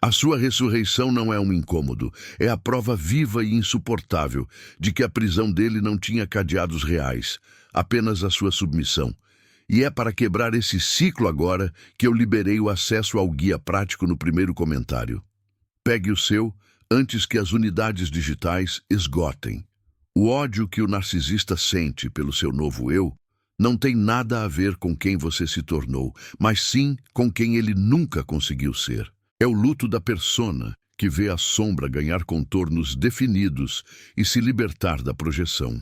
A sua ressurreição não é um incômodo, é a prova viva e insuportável de que a prisão dele não tinha cadeados reais, apenas a sua submissão. E é para quebrar esse ciclo agora que eu liberei o acesso ao guia prático no primeiro comentário. Pegue o seu antes que as unidades digitais esgotem. O ódio que o narcisista sente pelo seu novo eu não tem nada a ver com quem você se tornou, mas sim com quem ele nunca conseguiu ser. É o luto da persona que vê a sombra ganhar contornos definidos e se libertar da projeção.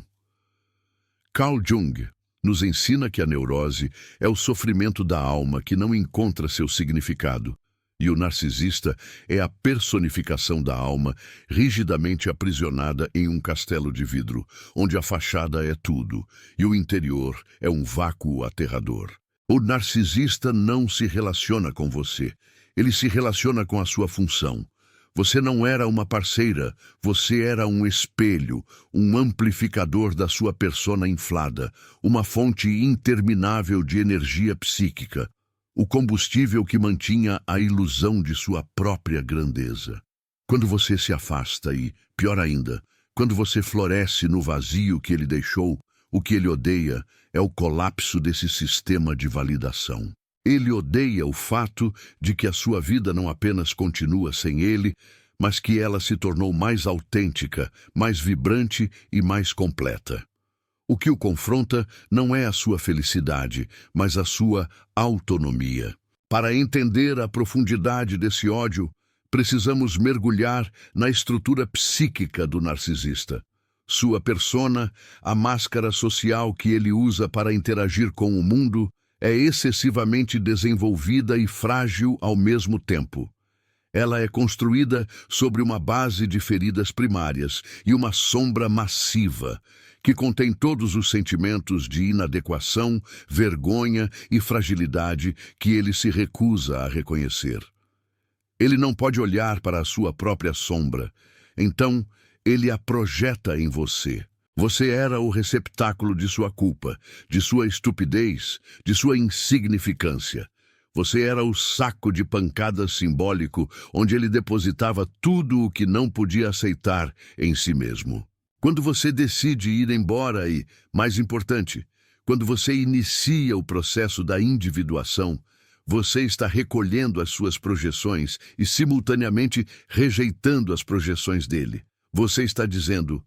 Carl Jung nos ensina que a neurose é o sofrimento da alma que não encontra seu significado, e o narcisista é a personificação da alma rigidamente aprisionada em um castelo de vidro, onde a fachada é tudo e o interior é um vácuo aterrador. O narcisista não se relaciona com você, ele se relaciona com a sua função. Você não era uma parceira, você era um espelho, um amplificador da sua persona inflada, uma fonte interminável de energia psíquica, o combustível que mantinha a ilusão de sua própria grandeza. Quando você se afasta e, pior ainda, quando você floresce no vazio que ele deixou, o que ele odeia é o colapso desse sistema de validação. Ele odeia o fato de que a sua vida não apenas continua sem ele, mas que ela se tornou mais autêntica, mais vibrante e mais completa. O que o confronta não é a sua felicidade, mas a sua autonomia. Para entender a profundidade desse ódio, precisamos mergulhar na estrutura psíquica do narcisista. Sua persona, a máscara social que ele usa para interagir com o mundo, é excessivamente desenvolvida e frágil ao mesmo tempo. Ela é construída sobre uma base de feridas primárias e uma sombra massiva, que contém todos os sentimentos de inadequação, vergonha e fragilidade que ele se recusa a reconhecer. Ele não pode olhar para a sua própria sombra, então ele a projeta em você. Você era o receptáculo de sua culpa, de sua estupidez, de sua insignificância. Você era o saco de pancadas simbólico onde ele depositava tudo o que não podia aceitar em si mesmo. Quando você decide ir embora e, mais importante, quando você inicia o processo da individuação, você está recolhendo as suas projeções e simultaneamente rejeitando as projeções dele. Você está dizendo: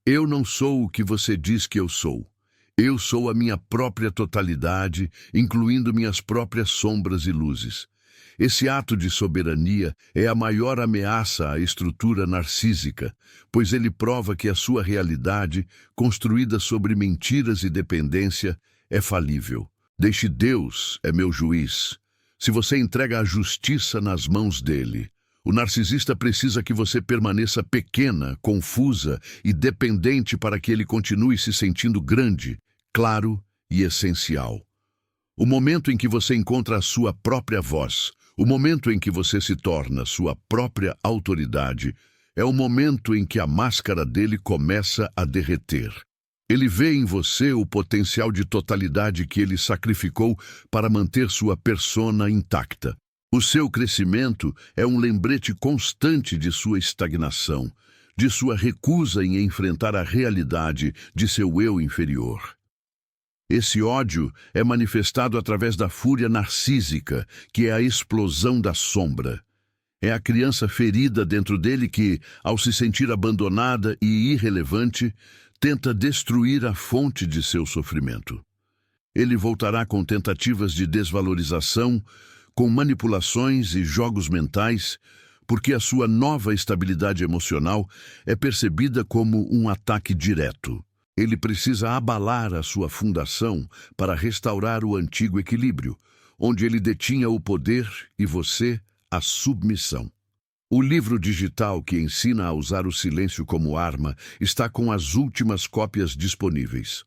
eu não sou o que você diz que eu sou. Eu sou a minha própria totalidade, incluindo minhas próprias sombras e luzes. Esse ato de soberania é a maior ameaça à estrutura narcísica, pois ele prova que a sua realidade, construída sobre mentiras e dependência, é falível. Deixe Deus é meu juiz. Se você entrega a justiça nas mãos dele, o narcisista precisa que você permaneça pequena, confusa e dependente para que ele continue se sentindo grande, claro e essencial. O momento em que você encontra a sua própria voz, o momento em que você se torna sua própria autoridade, é o momento em que a máscara dele começa a derreter. Ele vê em você o potencial de totalidade que ele sacrificou para manter sua persona intacta. O seu crescimento é um lembrete constante de sua estagnação, de sua recusa em enfrentar a realidade de seu eu inferior. Esse ódio é manifestado através da fúria narcísica, que é a explosão da sombra. É a criança ferida dentro dele que, ao se sentir abandonada e irrelevante, tenta destruir a fonte de seu sofrimento. Ele voltará com tentativas de desvalorização, com manipulações e jogos mentais, porque a sua nova estabilidade emocional é percebida como um ataque direto. Ele precisa abalar a sua fundação para restaurar o antigo equilíbrio, onde ele detinha o poder e você a submissão. O livro digital que ensina a usar o silêncio como arma está com as últimas cópias disponíveis.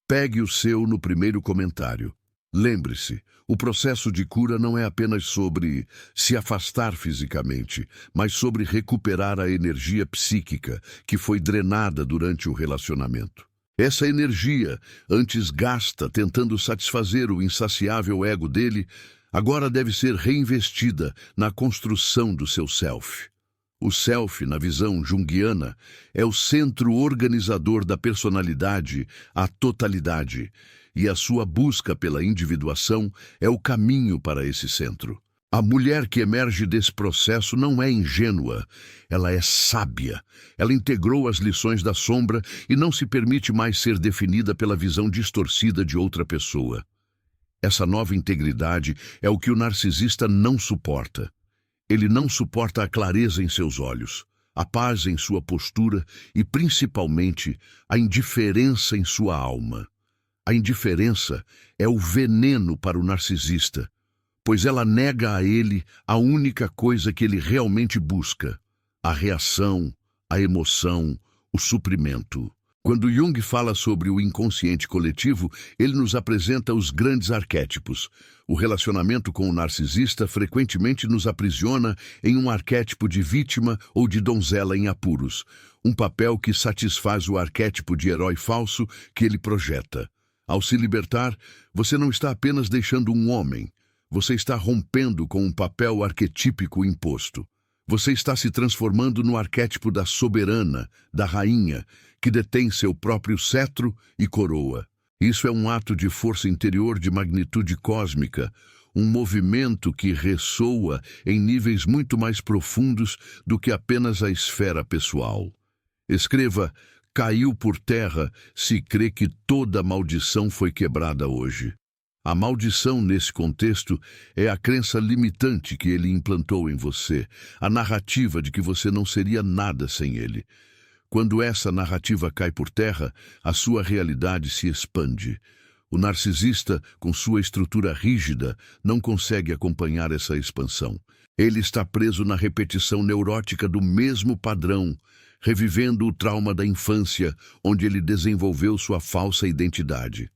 Pegue o seu no primeiro comentário. Lembre-se, o processo de cura não é apenas sobre se afastar fisicamente, mas sobre recuperar a energia psíquica que foi drenada durante o relacionamento. Essa energia, antes gasta tentando satisfazer o insaciável ego dele, Agora deve ser reinvestida na construção do seu self. O self, na visão junguiana, é o centro organizador da personalidade, a totalidade, e a sua busca pela individuação é o caminho para esse centro. A mulher que emerge desse processo não é ingênua, ela é sábia. Ela integrou as lições da sombra e não se permite mais ser definida pela visão distorcida de outra pessoa. Essa nova integridade é o que o narcisista não suporta. Ele não suporta a clareza em seus olhos, a paz em sua postura e, principalmente, a indiferença em sua alma. A indiferença é o veneno para o narcisista, pois ela nega a ele a única coisa que ele realmente busca: a reação, a emoção, o suprimento. Quando Jung fala sobre o inconsciente coletivo, ele nos apresenta os grandes arquétipos. O relacionamento com o narcisista frequentemente nos aprisiona em um arquétipo de vítima ou de donzela em apuros, um papel que satisfaz o arquétipo de herói falso que ele projeta. Ao se libertar, você não está apenas deixando um homem, você está rompendo com um papel arquetípico imposto. Você está se transformando no arquétipo da soberana, da rainha, que detém seu próprio cetro e coroa. Isso é um ato de força interior de magnitude cósmica, um movimento que ressoa em níveis muito mais profundos do que apenas a esfera pessoal. Escreva: caiu por terra se crê que toda maldição foi quebrada hoje. A maldição, nesse contexto, é a crença limitante que ele implantou em você, a narrativa de que você não seria nada sem ele. Quando essa narrativa cai por terra, a sua realidade se expande. O narcisista, com sua estrutura rígida, não consegue acompanhar essa expansão. Ele está preso na repetição neurótica do mesmo padrão, revivendo o trauma da infância, onde ele desenvolveu sua falsa identidade.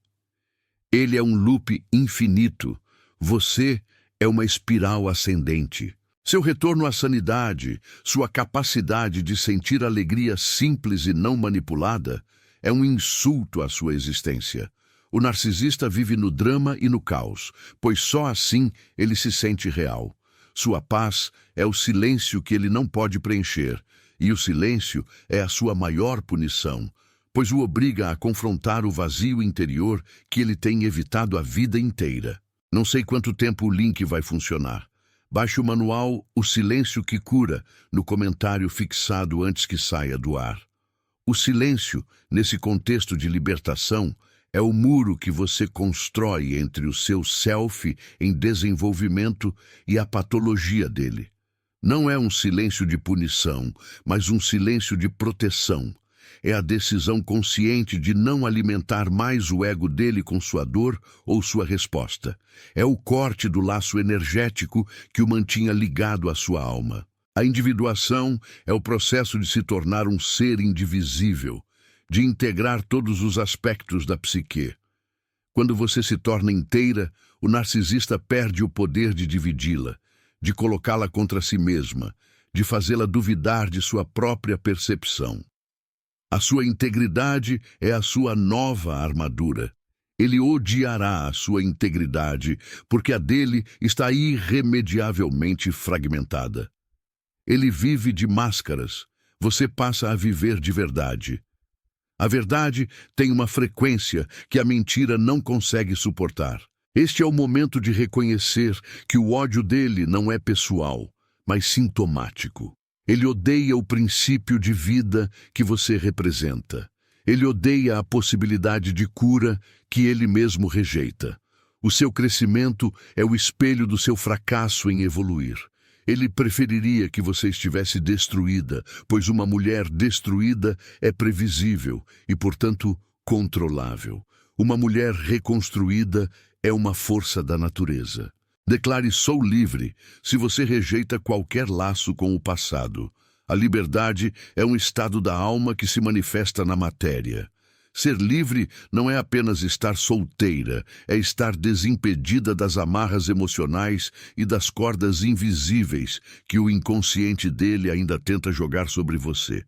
Ele é um loop infinito. Você é uma espiral ascendente. Seu retorno à sanidade, sua capacidade de sentir alegria simples e não manipulada, é um insulto à sua existência. O narcisista vive no drama e no caos, pois só assim ele se sente real. Sua paz é o silêncio que ele não pode preencher, e o silêncio é a sua maior punição, pois o obriga a confrontar o vazio interior que ele tem evitado a vida inteira. Não sei quanto tempo o link vai funcionar. Baixe o manual O Silêncio que Cura no comentário fixado antes que saia do ar. O silêncio, nesse contexto de libertação, é o muro que você constrói entre o seu self em desenvolvimento e a patologia dele. Não é um silêncio de punição, mas um silêncio de proteção. É a decisão consciente de não alimentar mais o ego dele com sua dor ou sua resposta. É o corte do laço energético que o mantinha ligado à sua alma. A individuação é o processo de se tornar um ser indivisível, de integrar todos os aspectos da psique. Quando você se torna inteira, o narcisista perde o poder de dividi-la, de colocá-la contra si mesma, de fazê-la duvidar de sua própria percepção. A sua integridade é a sua nova armadura. Ele odiará a sua integridade, porque a dele está irremediavelmente fragmentada. Ele vive de máscaras, você passa a viver de verdade. A verdade tem uma frequência que a mentira não consegue suportar. Este é o momento de reconhecer que o ódio dele não é pessoal, mas sintomático. Ele odeia o princípio de vida que você representa. Ele odeia a possibilidade de cura que ele mesmo rejeita. O seu crescimento é o espelho do seu fracasso em evoluir. Ele preferiria que você estivesse destruída, pois uma mulher destruída é previsível e, portanto, controlável. Uma mulher reconstruída é uma força da natureza. Declare: sou livre, se você rejeita qualquer laço com o passado. A liberdade é um estado da alma que se manifesta na matéria. Ser livre não é apenas estar solteira, é estar desimpedida das amarras emocionais e das cordas invisíveis que o inconsciente dele ainda tenta jogar sobre você.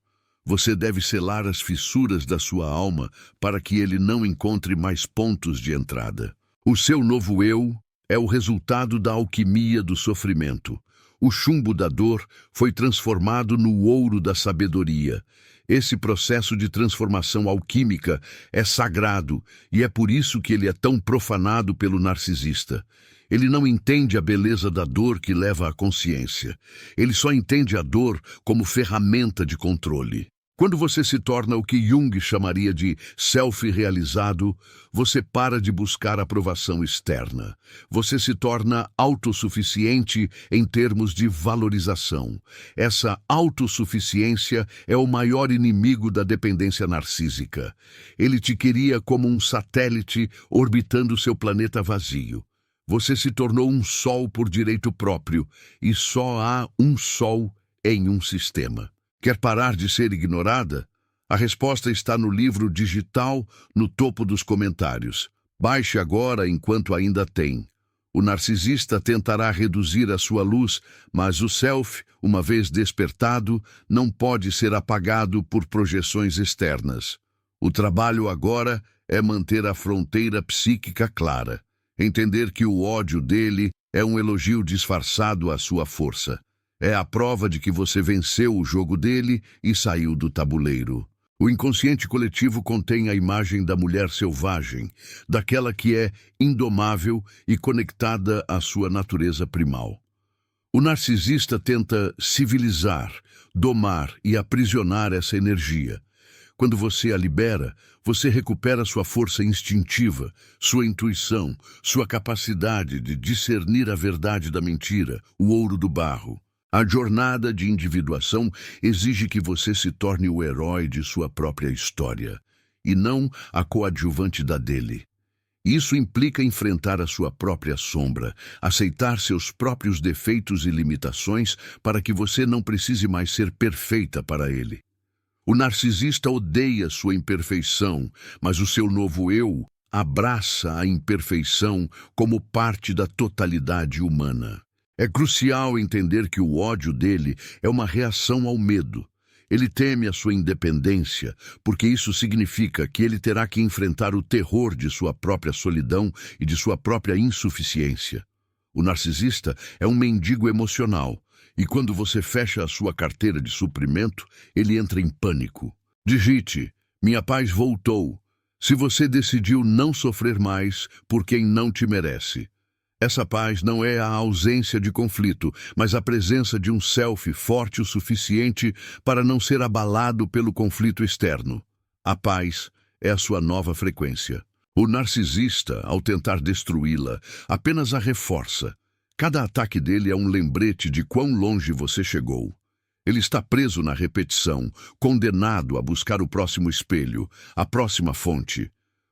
Você deve selar as fissuras da sua alma para que ele não encontre mais pontos de entrada. O seu novo eu É o resultado da alquimia do sofrimento. O chumbo da dor foi transformado no ouro da sabedoria. Esse processo de transformação alquímica é sagrado e é por isso que ele é tão profanado pelo narcisista. Ele não entende a beleza da dor que leva à consciência. Ele só entende a dor como ferramenta de controle. Quando você se torna o que Jung chamaria de self-realizado, você para de buscar aprovação externa. Você se torna autossuficiente em termos de valorização. Essa autossuficiência é o maior inimigo da dependência narcísica. Ele te queria como um satélite orbitando seu planeta vazio. Você se tornou um sol por direito próprio, e só há um sol em um sistema. Quer parar de ser ignorada? A resposta está no livro digital, no topo dos comentários. Baixe agora enquanto ainda tem. O narcisista tentará reduzir a sua luz, mas o self, uma vez despertado, não pode ser apagado por projeções externas. O trabalho agora é manter a fronteira psíquica clara. Entender que o ódio dele é um elogio disfarçado à sua força. É a prova de que você venceu o jogo dele e saiu do tabuleiro. O inconsciente coletivo contém a imagem da mulher selvagem, daquela que é indomável e conectada à sua natureza primal. O narcisista tenta civilizar, domar e aprisionar essa energia. Quando você a libera, você recupera sua força instintiva, sua intuição, sua capacidade de discernir a verdade da mentira, o ouro do barro. A jornada de individuação exige que você se torne o herói de sua própria história, e não a coadjuvante da dele. Isso implica enfrentar a sua própria sombra, aceitar seus próprios defeitos e limitações para que você não precise mais ser perfeita para ele. O narcisista odeia sua imperfeição, mas o seu novo eu abraça a imperfeição como parte da totalidade humana. É crucial entender que o ódio dele é uma reação ao medo. Ele teme a sua independência, porque isso significa que ele terá que enfrentar o terror de sua própria solidão e de sua própria insuficiência. O narcisista é um mendigo emocional, e quando você fecha a sua carteira de suprimento, ele entra em pânico. Digite: "Minha paz voltou", se você decidiu não sofrer mais por quem não te merece. Essa paz não é a ausência de conflito, mas a presença de um self forte o suficiente para não ser abalado pelo conflito externo. A paz é a sua nova frequência. O narcisista, ao tentar destruí-la, apenas a reforça. Cada ataque dele é um lembrete de quão longe você chegou. Ele está preso na repetição, condenado a buscar o próximo espelho, a próxima fonte.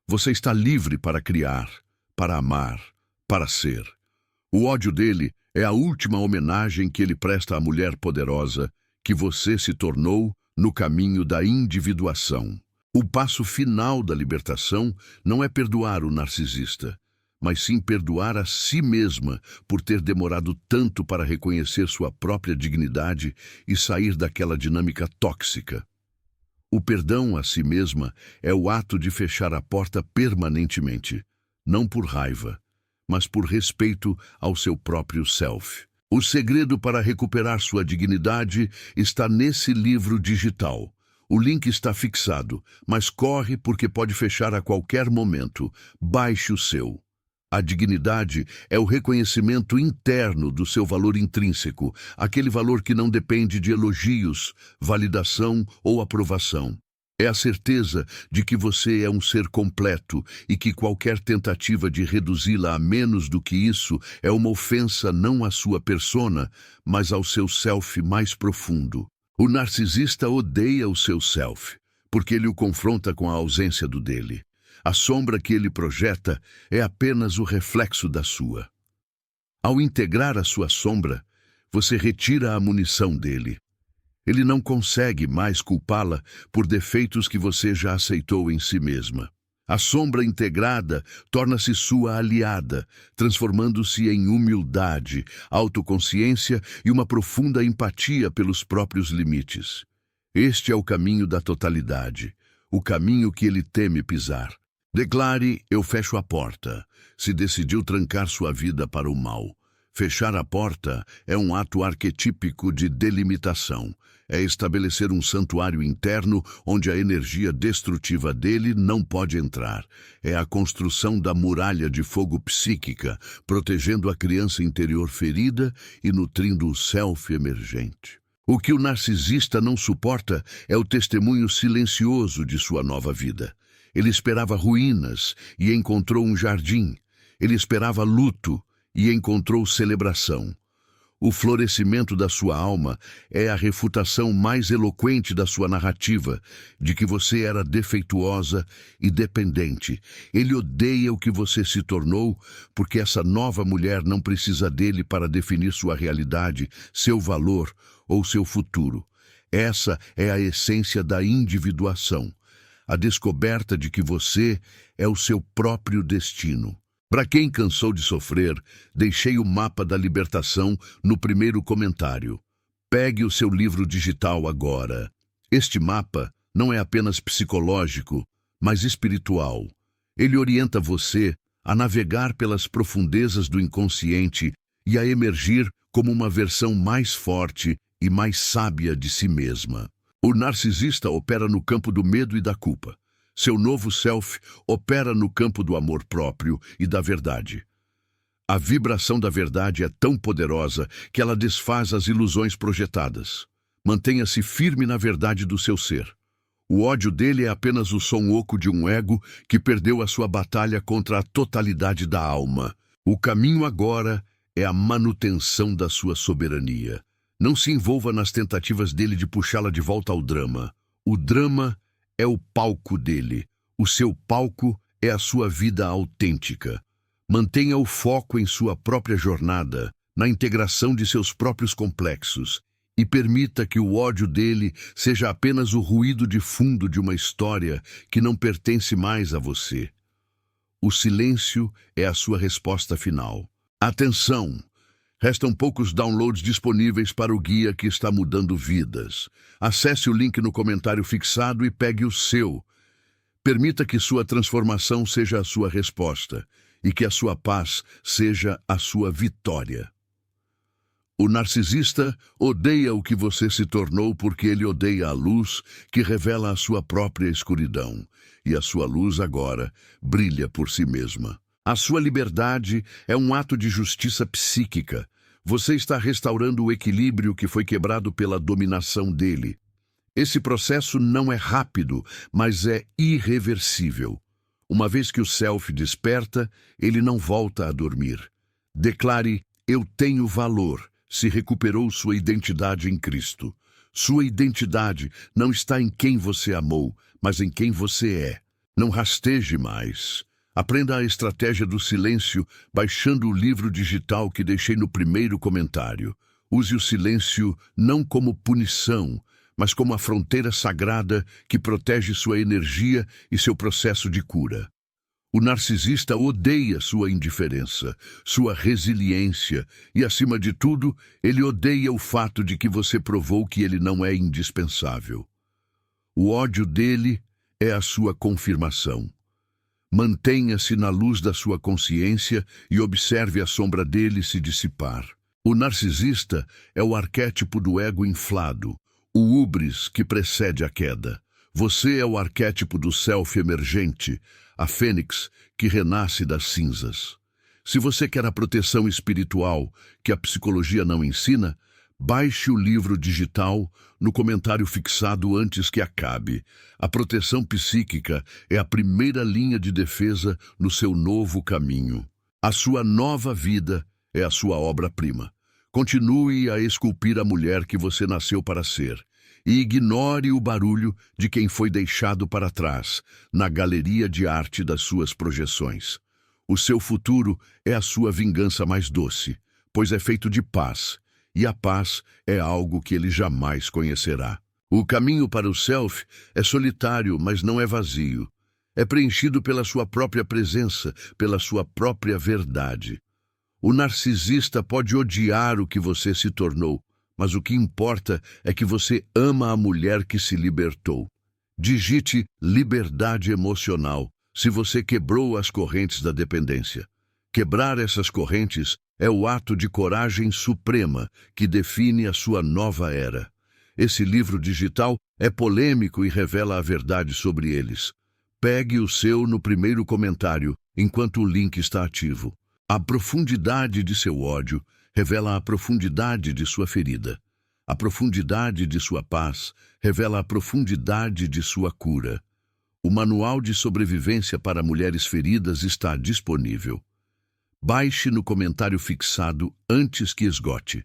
Você está livre para criar, para amar, para ser. O ódio dele é a última homenagem que ele presta à mulher poderosa que você se tornou no caminho da individuação. O passo final da libertação não é perdoar o narcisista, mas sim perdoar a si mesma por ter demorado tanto para reconhecer sua própria dignidade e sair daquela dinâmica tóxica. O perdão a si mesma é o ato de fechar a porta permanentemente, não por raiva, mas por respeito ao seu próprio self. O segredo para recuperar sua dignidade está nesse livro digital. O link está fixado, mas corre porque pode fechar a qualquer momento. Baixe o seu. A dignidade é o reconhecimento interno do seu valor intrínseco, aquele valor que não depende de elogios, validação ou aprovação. É a certeza de que você é um ser completo e que qualquer tentativa de reduzi-la a menos do que isso é uma ofensa não à sua persona, mas ao seu self mais profundo. O narcisista odeia o seu self, porque ele o confronta com a ausência do dele. A sombra que ele projeta é apenas o reflexo da sua. Ao integrar a sua sombra, você retira a munição dele. Ele não consegue mais culpá-la por defeitos que você já aceitou em si mesma. A sombra integrada torna-se sua aliada, transformando-se em humildade, autoconsciência e uma profunda empatia pelos próprios limites. Este é o caminho da totalidade, o caminho que ele teme pisar. Declare: eu fecho a porta. Se decidiu trancar sua vida para o mal. Fechar a porta é um ato arquetípico de delimitação. É estabelecer um santuário interno onde a energia destrutiva dele não pode entrar. É a construção da muralha de fogo psíquica, protegendo a criança interior ferida e nutrindo o self emergente. O que o narcisista não suporta é o testemunho silencioso de sua nova vida. Ele esperava ruínas e encontrou um jardim. Ele esperava luto e encontrou celebração. O florescimento da sua alma é a refutação mais eloquente da sua narrativa, de que você era defeituosa e dependente. Ele odeia o que você se tornou, porque essa nova mulher não precisa dele para definir sua realidade, seu valor ou seu futuro. Essa é a essência da individuação, a descoberta de que você é o seu próprio destino. Para quem cansou de sofrer, deixei o mapa da libertação no primeiro comentário. Pegue o seu livro digital agora. Este mapa não é apenas psicológico, mas espiritual. Ele orienta você a navegar pelas profundezas do inconsciente e a emergir como uma versão mais forte e mais sábia de si mesma. O narcisista opera no campo do medo e da culpa. Seu novo self opera no campo do amor próprio e da verdade. A vibração da verdade é tão poderosa que ela desfaz as ilusões projetadas. Mantenha-se firme na verdade do seu ser. O ódio dele é apenas o som oco de um ego que perdeu a sua batalha contra a totalidade da alma. O caminho agora é a manutenção da sua soberania. Não se envolva nas tentativas dele de puxá-la de volta ao drama. O drama é o palco dele. O seu palco é a sua vida autêntica. Mantenha o foco em sua própria jornada, na integração de seus próprios complexos, e permita que o ódio dele seja apenas o ruído de fundo de uma história que não pertence mais a você. O silêncio é a sua resposta final. Atenção! Restam poucos downloads disponíveis para o guia que está mudando vidas. Acesse o link no comentário fixado e pegue o seu. Permita que sua transformação seja a sua resposta e que a sua paz seja a sua vitória. O narcisista odeia o que você se tornou porque ele odeia a luz que revela a sua própria escuridão, e a sua luz agora brilha por si mesma. A sua liberdade é um ato de justiça psíquica. Você está restaurando o equilíbrio que foi quebrado pela dominação dele. Esse processo não é rápido, mas é irreversível. Uma vez que o self desperta, ele não volta a dormir. Declare: eu tenho valor. Se recuperou sua identidade em Cristo. Sua identidade não está em quem você amou, mas em quem você é. Não rasteje mais. Aprenda a estratégia do silêncio baixando o livro digital que deixei no primeiro comentário. Use o silêncio não como punição, mas como a fronteira sagrada que protege sua energia e seu processo de cura. O narcisista odeia sua indiferença, sua resiliência e, acima de tudo, ele odeia o fato de que você provou que ele não é indispensável. O ódio dele é a sua confirmação. Mantenha-se na luz da sua consciência e observe a sombra dele se dissipar. O narcisista é o arquétipo do ego inflado, o hubris que precede a queda. Você é o arquétipo do self emergente, a fênix que renasce das cinzas. Se você quer a proteção espiritual que a psicologia não ensina, baixe o livro digital no comentário fixado antes que acabe. A proteção psíquica é a primeira linha de defesa no seu novo caminho. A sua nova vida é a sua obra-prima. Continue a esculpir a mulher que você nasceu para ser. E ignore o barulho de quem foi deixado para trás, na galeria de arte das suas projeções. O seu futuro é a sua vingança mais doce, pois é feito de paz, e a paz é algo que ele jamais conhecerá. O caminho para o self é solitário, mas não é vazio. É preenchido pela sua própria presença, pela sua própria verdade. O narcisista pode odiar o que você se tornou, mas o que importa é que você ama a mulher que se libertou. Digite liberdade emocional se você quebrou as correntes da dependência. Quebrar essas correntes é o ato de coragem suprema que define a sua nova era. Esse livro digital é polêmico e revela a verdade sobre eles. Pegue o seu no primeiro comentário, enquanto o link está ativo. A profundidade de seu ódio revela a profundidade de sua ferida. A profundidade de sua paz revela a profundidade de sua cura. O Manual de Sobrevivência para Mulheres Feridas está disponível. Baixe no comentário fixado antes que esgote.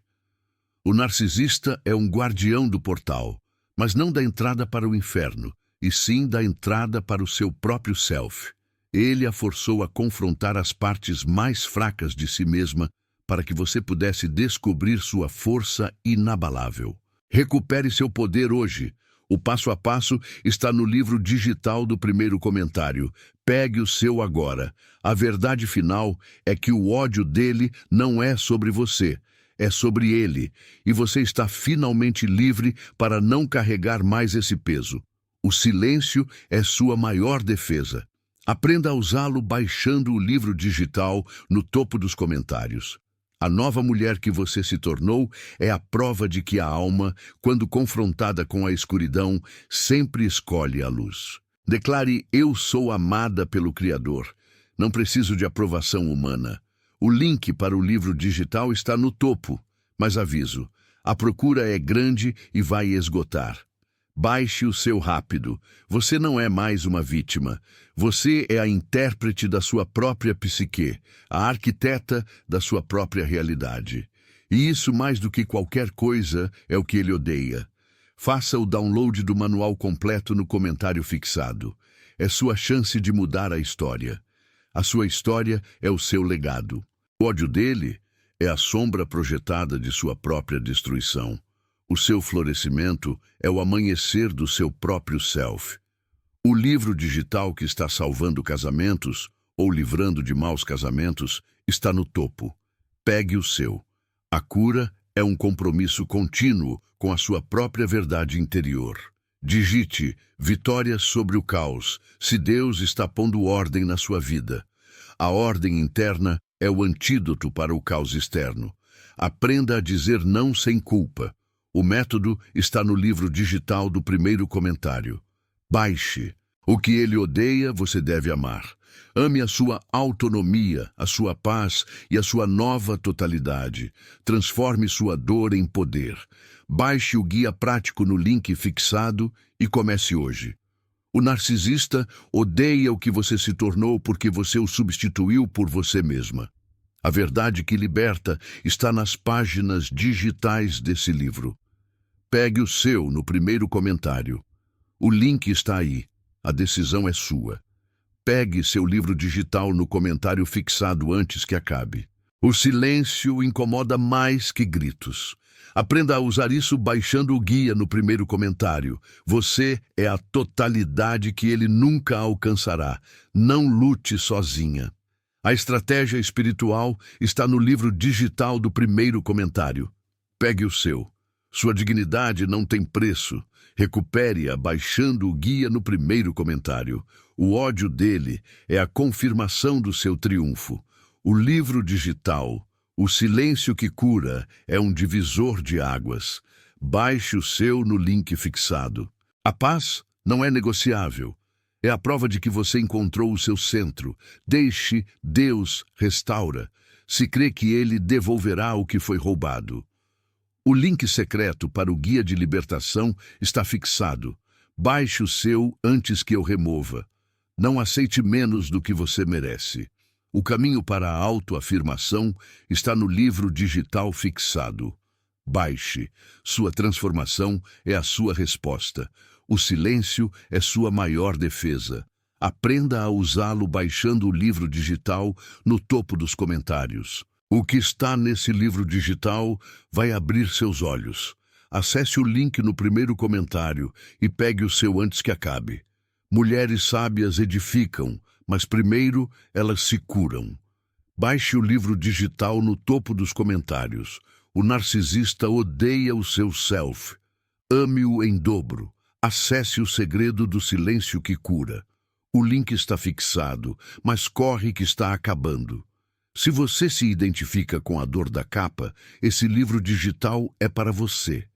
O narcisista é um guardião do portal, mas não da entrada para o inferno, e sim da entrada para o seu próprio self. Ele a forçou a confrontar as partes mais fracas de si mesma para que você pudesse descobrir sua força inabalável. Recupere seu poder hoje. O passo a passo está no livro digital do primeiro comentário. Pegue o seu agora. A verdade final é que o ódio dele não é sobre você, é sobre ele, e você está finalmente livre para não carregar mais esse peso. O silêncio é sua maior defesa. Aprenda a usá-lo baixando o livro digital no topo dos comentários. A nova mulher que você se tornou é a prova de que a alma, quando confrontada com a escuridão, sempre escolhe a luz. Declare: eu sou amada pelo Criador. Não preciso de aprovação humana. O link para o livro digital está no topo, mas aviso, a procura é grande e vai esgotar. Baixe o seu rápido. Você não é mais uma vítima. Você é a intérprete da sua própria psique, a arquiteta da sua própria realidade. E isso, mais do que qualquer coisa, é o que ele odeia. Faça o download do manual completo no comentário fixado. É sua chance de mudar a história. A sua história é o seu legado. O ódio dele é a sombra projetada de sua própria destruição. O seu florescimento é o amanhecer do seu próprio self. O livro digital que está salvando casamentos ou livrando de maus casamentos está no topo. Pegue o seu. A cura é um compromisso contínuo com a sua própria verdade interior. Digite: vitória sobre o caos, se Deus está pondo ordem na sua vida. A ordem interna é o antídoto para o caos externo. Aprenda a dizer não sem culpa. O método está no livro digital do primeiro comentário. Baixe. O que ele odeia, você deve amar. Ame a sua autonomia, a sua paz e a sua nova totalidade. Transforme sua dor em poder. Baixe o guia prático no link fixado e comece hoje. O narcisista odeia o que você se tornou porque você o substituiu por você mesma. A verdade que liberta está nas páginas digitais desse livro. Pegue o seu no primeiro comentário. O link está aí. A decisão é sua. Pegue seu livro digital no comentário fixado antes que acabe. O silêncio incomoda mais que gritos. Aprenda a usar isso baixando o guia no primeiro comentário. Você é a totalidade que ele nunca alcançará. Não lute sozinha. A estratégia espiritual está no livro digital do primeiro comentário. Pegue o seu. Sua dignidade não tem preço. Recupere-a baixando o guia no primeiro comentário. O ódio dele é a confirmação do seu triunfo. O livro digital, o silêncio que cura, é um divisor de águas. Baixe o seu no link fixado. A paz não é negociável. É a prova de que você encontrou o seu centro. Deixe, Deus restaura. Se crê que ele devolverá o que foi roubado. O link secreto para o guia de libertação está fixado. Baixe o seu antes que eu remova. Não aceite menos do que você merece. O caminho para a autoafirmação está no livro digital fixado. Baixe. Sua transformação é a sua resposta. O silêncio é sua maior defesa. Aprenda a usá-lo baixando o livro digital no topo dos comentários. O que está nesse livro digital vai abrir seus olhos. Acesse o link no primeiro comentário e pegue o seu antes que acabe. Mulheres sábias edificam, mas primeiro elas se curam. Baixe o livro digital no topo dos comentários. O narcisista odeia o seu self. Ame-o em dobro. Acesse o segredo do silêncio que cura. O link está fixado, mas corre que está acabando. Se você se identifica com a dor da capa, esse livro digital é para você.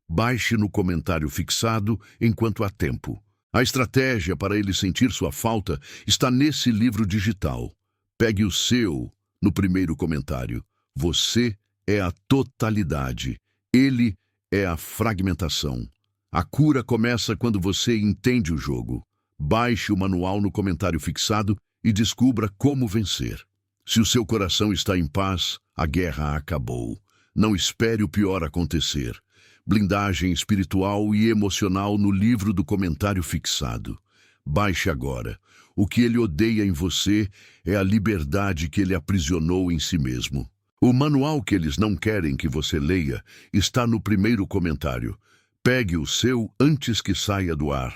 Baixe no comentário fixado enquanto há tempo. A estratégia para ele sentir sua falta está nesse livro digital. Pegue o seu no primeiro comentário. Você é a totalidade. Ele é a fragmentação. A cura começa quando você entende o jogo. Baixe o manual no comentário fixado e descubra como vencer. Se o seu coração está em paz, a guerra acabou. Não espere o pior acontecer. Blindagem espiritual e emocional no livro do comentário fixado. Baixe agora. O que ele odeia em você é a liberdade que ele aprisionou em si mesmo. O manual que eles não querem que você leia está no primeiro comentário. Pegue o seu antes que saia do ar.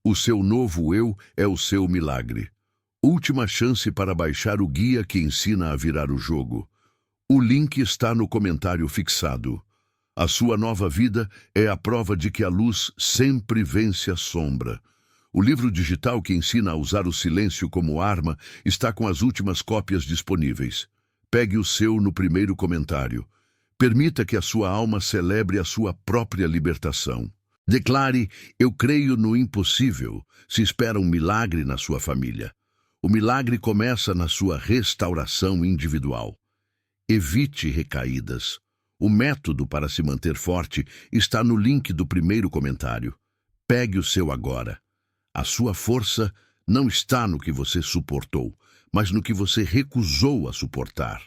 O seu novo eu é o seu milagre. Última chance para baixar o guia que ensina a virar o jogo. O link está no comentário fixado. A sua nova vida é a prova de que a luz sempre vence a sombra. O livro digital que ensina a usar o silêncio como arma está com as últimas cópias disponíveis. Pegue o seu no primeiro comentário. Permita que a sua alma celebre a sua própria libertação. Declare: eu creio no impossível, se espera um milagre na sua família. O milagre começa na sua restauração individual. Evite recaídas. O método para se manter forte está no link do primeiro comentário. Pegue o seu agora. A sua força não está no que você suportou, mas no que você recusou a suportar.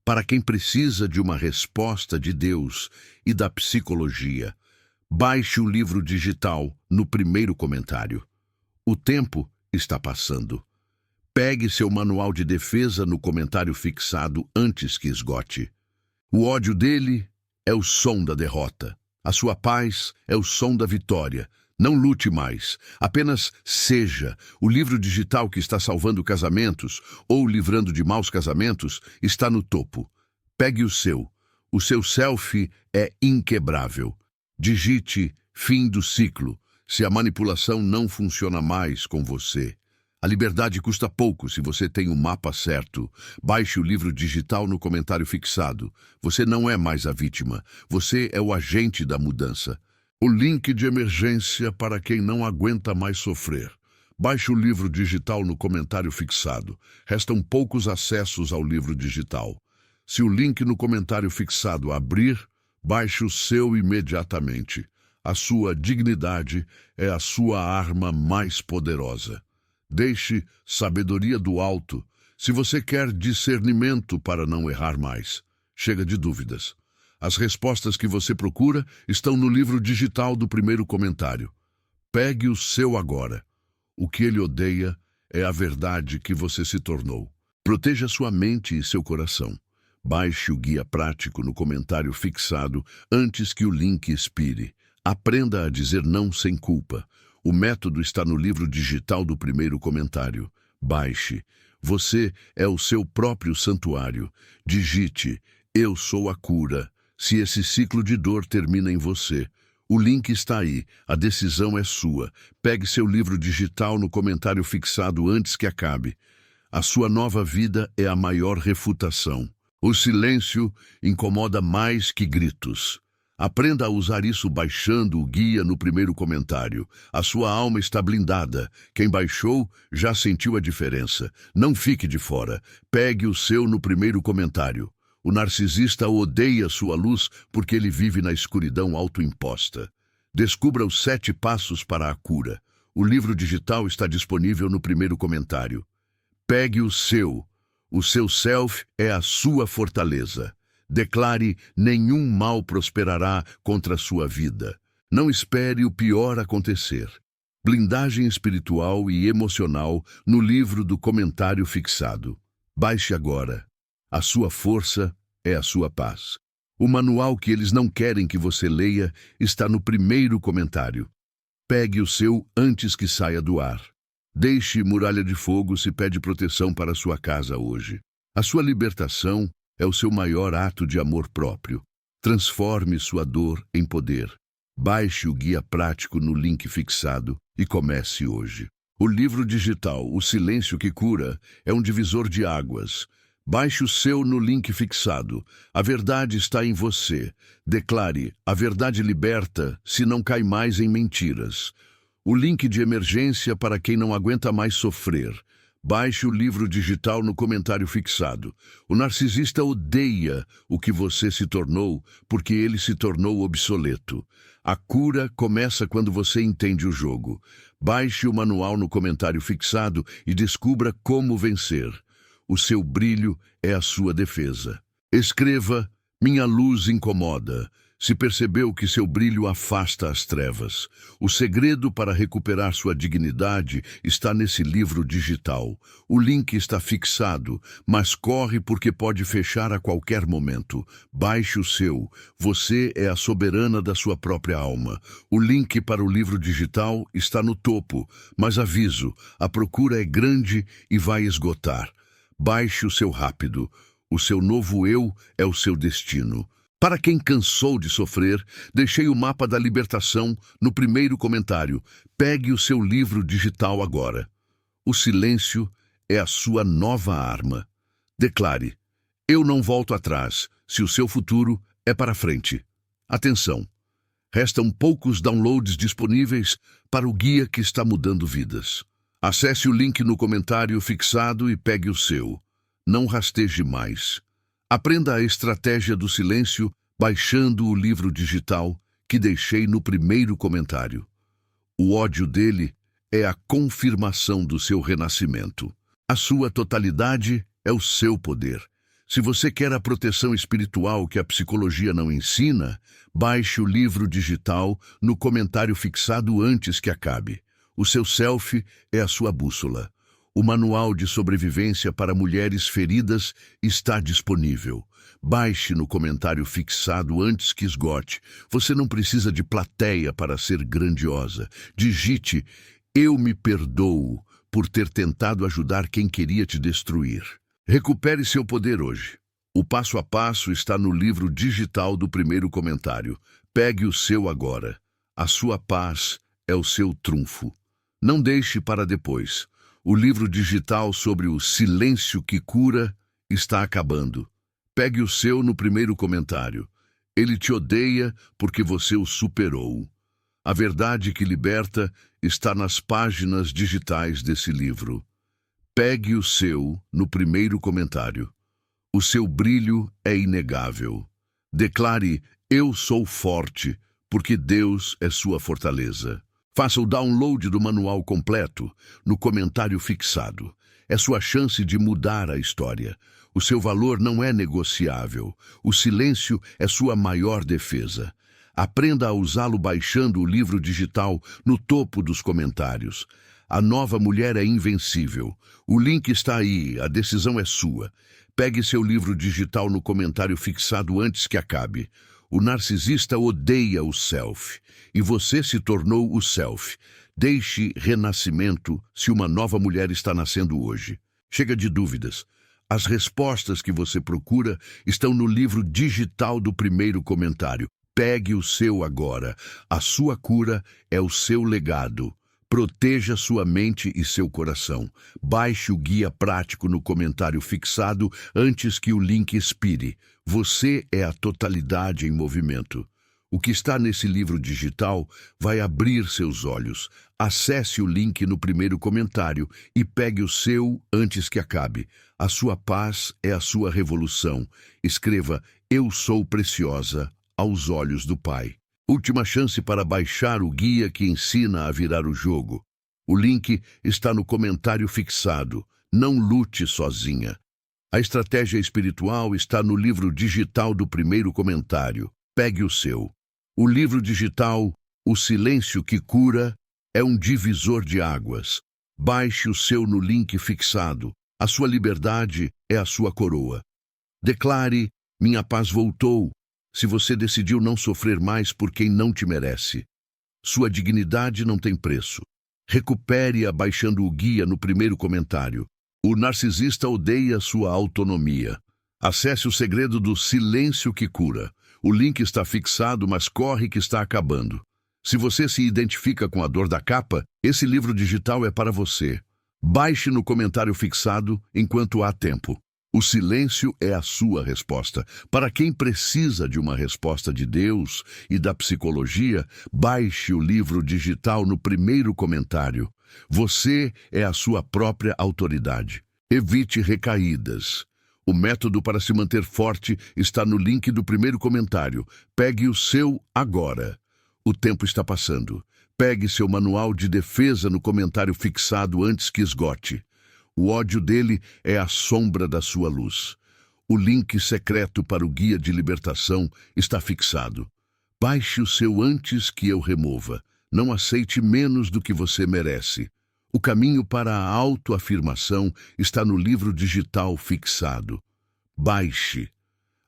Para quem precisa de uma resposta de Deus e da psicologia, baixe o livro digital no primeiro comentário. O tempo está passando. Pegue seu manual de defesa no comentário fixado antes que esgote. O ódio dele é o som da derrota. A sua paz é o som da vitória. Não lute mais, apenas seja. O livro digital que está salvando casamentos ou livrando de maus casamentos está no topo. Pegue o seu. O seu selfie é inquebrável. Digite fim do ciclo, se a manipulação não funciona mais com você. A liberdade custa pouco se você tem o mapa certo. Baixe o livro digital no comentário fixado. Você não é mais a vítima. Você é o agente da mudança. O link de emergência para quem não aguenta mais sofrer. Baixe o livro digital no comentário fixado. Restam poucos acessos ao livro digital. Se o link no comentário fixado abrir, baixe o seu imediatamente. A sua dignidade é a sua arma mais poderosa. Deixe sabedoria do alto se você quer discernimento para não errar mais. Chega de dúvidas. As respostas que você procura estão no livro digital do primeiro comentário. Pegue o seu agora. O que ele odeia é a verdade que você se tornou. Proteja sua mente e seu coração. Baixe o guia prático no comentário fixado antes que o link expire. Aprenda a dizer não sem culpa. O método está no livro digital do primeiro comentário. Baixe. Você é o seu próprio santuário. Digite: eu sou a cura. Se esse ciclo de dor termina em você, o link está aí. A decisão é sua. Pegue seu livro digital no comentário fixado antes que acabe. A sua nova vida é a maior refutação. O silêncio incomoda mais que gritos. Aprenda a usar isso baixando o guia no primeiro comentário. A sua alma está blindada. Quem baixou já sentiu a diferença. Não fique de fora. Pegue o seu no primeiro comentário. O narcisista odeia sua luz porque ele vive na escuridão autoimposta. Descubra os 7 passos para a cura. O livro digital está disponível no primeiro comentário. Pegue o seu. O seu self é a sua fortaleza. Declare: nenhum mal prosperará contra a sua vida. Não espere o pior acontecer. Blindagem espiritual e emocional no livro do comentário fixado. Baixe agora. A sua força é a sua paz. O manual que eles não querem que você leia está no primeiro comentário. Pegue o seu antes que saia do ar. Deixe muralha de fogo se pede proteção para sua casa hoje. A sua libertação é o seu maior ato de amor próprio. Transforme sua dor em poder. Baixe o guia prático no link fixado e comece hoje. O livro digital, O Silêncio que Cura, é um divisor de águas. Baixe o seu no link fixado. A verdade está em você. Declare, a verdade liberta se não cai mais em mentiras. O link de emergência para quem não aguenta mais sofrer. Baixe o livro digital no comentário fixado. O narcisista odeia o que você se tornou porque ele se tornou obsoleto. A cura começa quando você entende o jogo. Baixe o manual no comentário fixado e descubra como vencer. O seu brilho é a sua defesa. Escreva, minha luz incomoda. Se percebeu que seu brilho afasta as trevas. O segredo para recuperar sua dignidade está nesse livro digital. O link está fixado, mas corre porque pode fechar a qualquer momento. Baixe o seu. Você é a soberana da sua própria alma. O link para o livro digital está no topo, mas aviso, a procura é grande e vai esgotar. Baixe o seu rápido. O seu novo eu é o seu destino. Para quem cansou de sofrer, deixei o mapa da libertação no primeiro comentário. Pegue o seu livro digital agora. O silêncio é a sua nova arma. Declare, eu não volto atrás, se o seu futuro é para frente. Atenção, restam poucos downloads disponíveis para o guia que está mudando vidas. Acesse o link no comentário fixado e pegue o seu. Não rasteje mais. Aprenda a estratégia do silêncio baixando o livro digital que deixei no primeiro comentário. O ódio dele é a confirmação do seu renascimento. A sua totalidade é o seu poder. Se você quer a proteção espiritual que a psicologia não ensina, baixe o livro digital no comentário fixado antes que acabe. O seu selfie é a sua bússola. O manual de sobrevivência para mulheres feridas está disponível. Baixe no comentário fixado antes que esgote. Você não precisa de plateia para ser grandiosa. Digite, eu me perdoo por ter tentado ajudar quem queria te destruir. Recupere seu poder hoje. O passo a passo está no livro digital do primeiro comentário. Pegue o seu agora. A sua paz é o seu trunfo. Não deixe para depois. O livro digital sobre o silêncio que cura está acabando. Pegue o seu no primeiro comentário. Ele te odeia porque você o superou. A verdade que liberta está nas páginas digitais desse livro. Pegue o seu no primeiro comentário. O seu brilho é inegável. Declare, eu sou forte, porque Deus é sua fortaleza. Faça o download do manual completo no comentário fixado. É sua chance de mudar a história. O seu valor não é negociável. O silêncio é sua maior defesa. Aprenda a usá-lo baixando o livro digital no topo dos comentários. A nova mulher é invencível. O link está aí, a decisão é sua. Pegue seu livro digital no comentário fixado antes que acabe. O narcisista odeia o self, e você se tornou o self. Deixe renascimento se uma nova mulher está nascendo hoje. Chega de dúvidas. As respostas que você procura estão no livro digital do primeiro comentário. Pegue o seu agora. A sua cura é o seu legado. Proteja sua mente e seu coração. Baixe o guia prático no comentário fixado antes que o link expire. Você é a totalidade em movimento. O que está nesse livro digital vai abrir seus olhos. Acesse o link no primeiro comentário e pegue o seu antes que acabe. A sua paz é a sua revolução. Escreva, eu sou preciosa aos olhos do Pai. Última chance para baixar o guia que ensina a virar o jogo. O link está no comentário fixado. Não lute sozinha. A estratégia espiritual está no livro digital do primeiro comentário. Pegue o seu. O livro digital, O Silêncio que Cura, é um divisor de águas. Baixe o seu no link fixado. A sua liberdade é a sua coroa. Declare, minha paz voltou. Se você decidiu não sofrer mais por quem não te merece. Sua dignidade não tem preço. Recupere-a baixando o guia no primeiro comentário. O narcisista odeia sua autonomia. Acesse o segredo do silêncio que cura. O link está fixado, mas corre que está acabando. Se você se identifica com a dor da capa, Esse livro digital é para você. Baixe no comentário fixado enquanto há tempo. O silêncio é a sua resposta. Para quem precisa de uma resposta de Deus e da psicologia, baixe o livro digital no primeiro comentário. Você é a sua própria autoridade. Evite recaídas. O método para se manter forte está no link do primeiro comentário. Pegue o seu agora. O tempo está passando. Pegue seu manual de defesa no comentário fixado antes que esgote. O ódio dele é a sombra da sua luz. O link secreto para o guia de libertação está fixado. Baixe o seu antes que eu remova. Não aceite menos do que você merece. O caminho para a autoafirmação está no livro digital fixado. Baixe.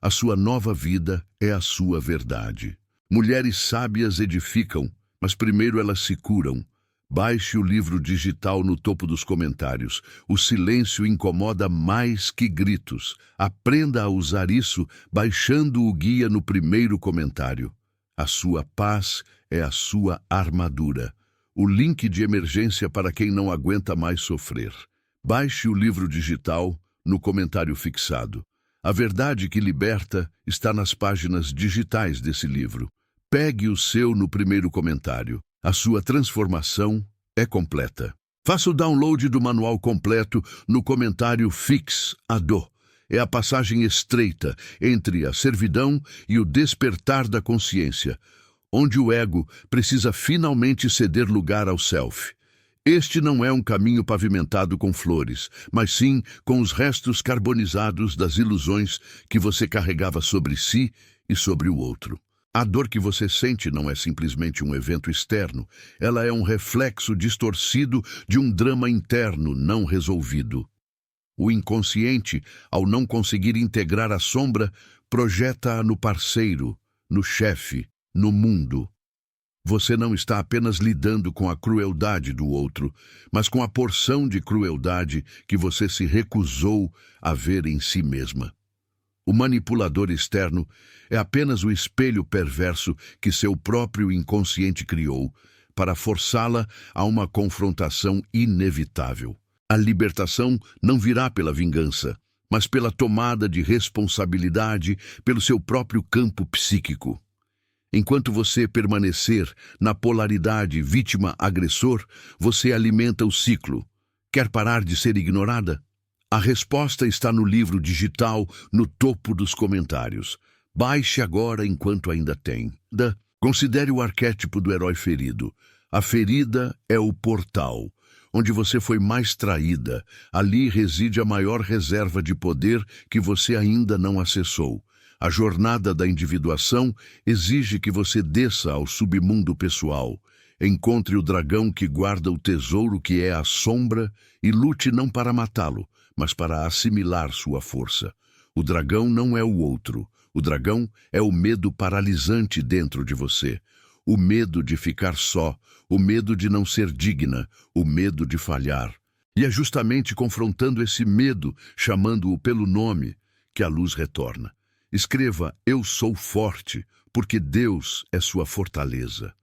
A sua nova vida é a sua verdade. Mulheres sábias edificam, mas primeiro elas se curam. Baixe o livro digital no topo dos comentários. O silêncio incomoda mais que gritos. Aprenda a usar isso baixando o guia no primeiro comentário. A sua paz é a sua armadura. O link de emergência para quem não aguenta mais sofrer. Baixe o livro digital no comentário fixado. A verdade que liberta está nas páginas digitais desse livro. Pegue o seu no primeiro comentário. A sua transformação é completa. Faça o download do manual completo no comentário fixado. É a passagem estreita entre a servidão e o despertar da consciência, onde o ego precisa finalmente ceder lugar ao self. Este não é um caminho pavimentado com flores, mas sim com os restos carbonizados das ilusões que você carregava sobre si e sobre o outro. A dor que você sente não é simplesmente um evento externo, ela é um reflexo distorcido de um drama interno não resolvido. O inconsciente, ao não conseguir integrar a sombra, projeta-a no parceiro, no chefe, no mundo. Você não está apenas lidando com a crueldade do outro, mas com a porção de crueldade que você se recusou a ver em si mesma. O manipulador externo é apenas o espelho perverso que seu próprio inconsciente criou para forçá-la a uma confrontação inevitável. A libertação não virá pela vingança, mas pela tomada de responsabilidade pelo seu próprio campo psíquico. Enquanto você permanecer na polaridade vítima-agressor, você alimenta o ciclo. Quer parar de ser ignorada? A resposta está no livro digital, no topo dos comentários. Baixe agora enquanto ainda tem. Considere o arquétipo do herói ferido. A ferida é o portal. Onde você foi mais traída, ali reside a maior reserva de poder que você ainda não acessou. A jornada da individuação exige que você desça ao submundo pessoal. Encontre o dragão que guarda o tesouro que é a sombra e lute não para matá-lo, mas para assimilar sua força. O dragão não é o outro. O dragão é o medo paralisante dentro de você. O medo de ficar só, o medo de não ser digna, o medo de falhar. E é justamente confrontando esse medo, chamando-o pelo nome, que a luz retorna. Escreva: eu sou forte, porque Deus é sua fortaleza.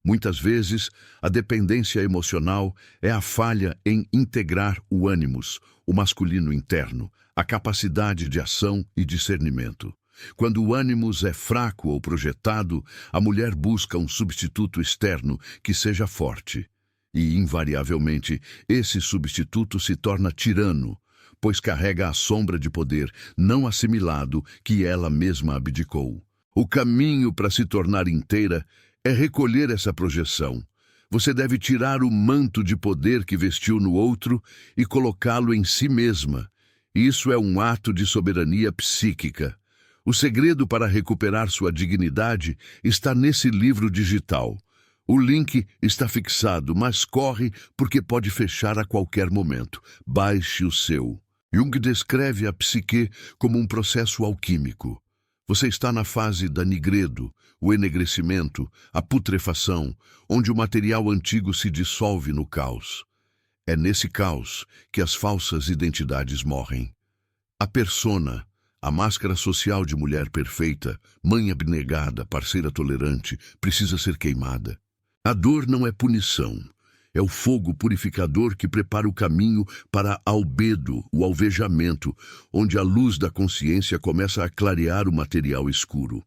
Muitas vezes, a dependência emocional é a falha em integrar o ânimos, o masculino interno, a capacidade de ação e discernimento. Quando o ânimos é fraco ou projetado, a mulher busca um substituto externo que seja forte. E, invariavelmente, esse substituto se torna tirano, pois carrega a sombra de poder não assimilado que ela mesma abdicou. O caminho para se tornar inteira é recolher essa projeção. Você deve tirar o manto de poder que vestiu no outro e colocá-lo em si mesma. Isso é um ato de soberania psíquica. O segredo para recuperar sua dignidade está nesse livro digital. O link está fixado, mas corre porque pode fechar a qualquer momento. Baixe o seu. Jung descreve a psique como um processo alquímico. Você está na fase da nigredo, o enegrecimento, a putrefação, onde o material antigo se dissolve no caos. É nesse caos que as falsas identidades morrem. A persona, a máscara social de mulher perfeita, mãe abnegada, parceira tolerante, precisa ser queimada. A dor não é punição, É o fogo purificador que prepara o caminho para albedo, o alvejamento, onde a luz da consciência começa a clarear o material escuro.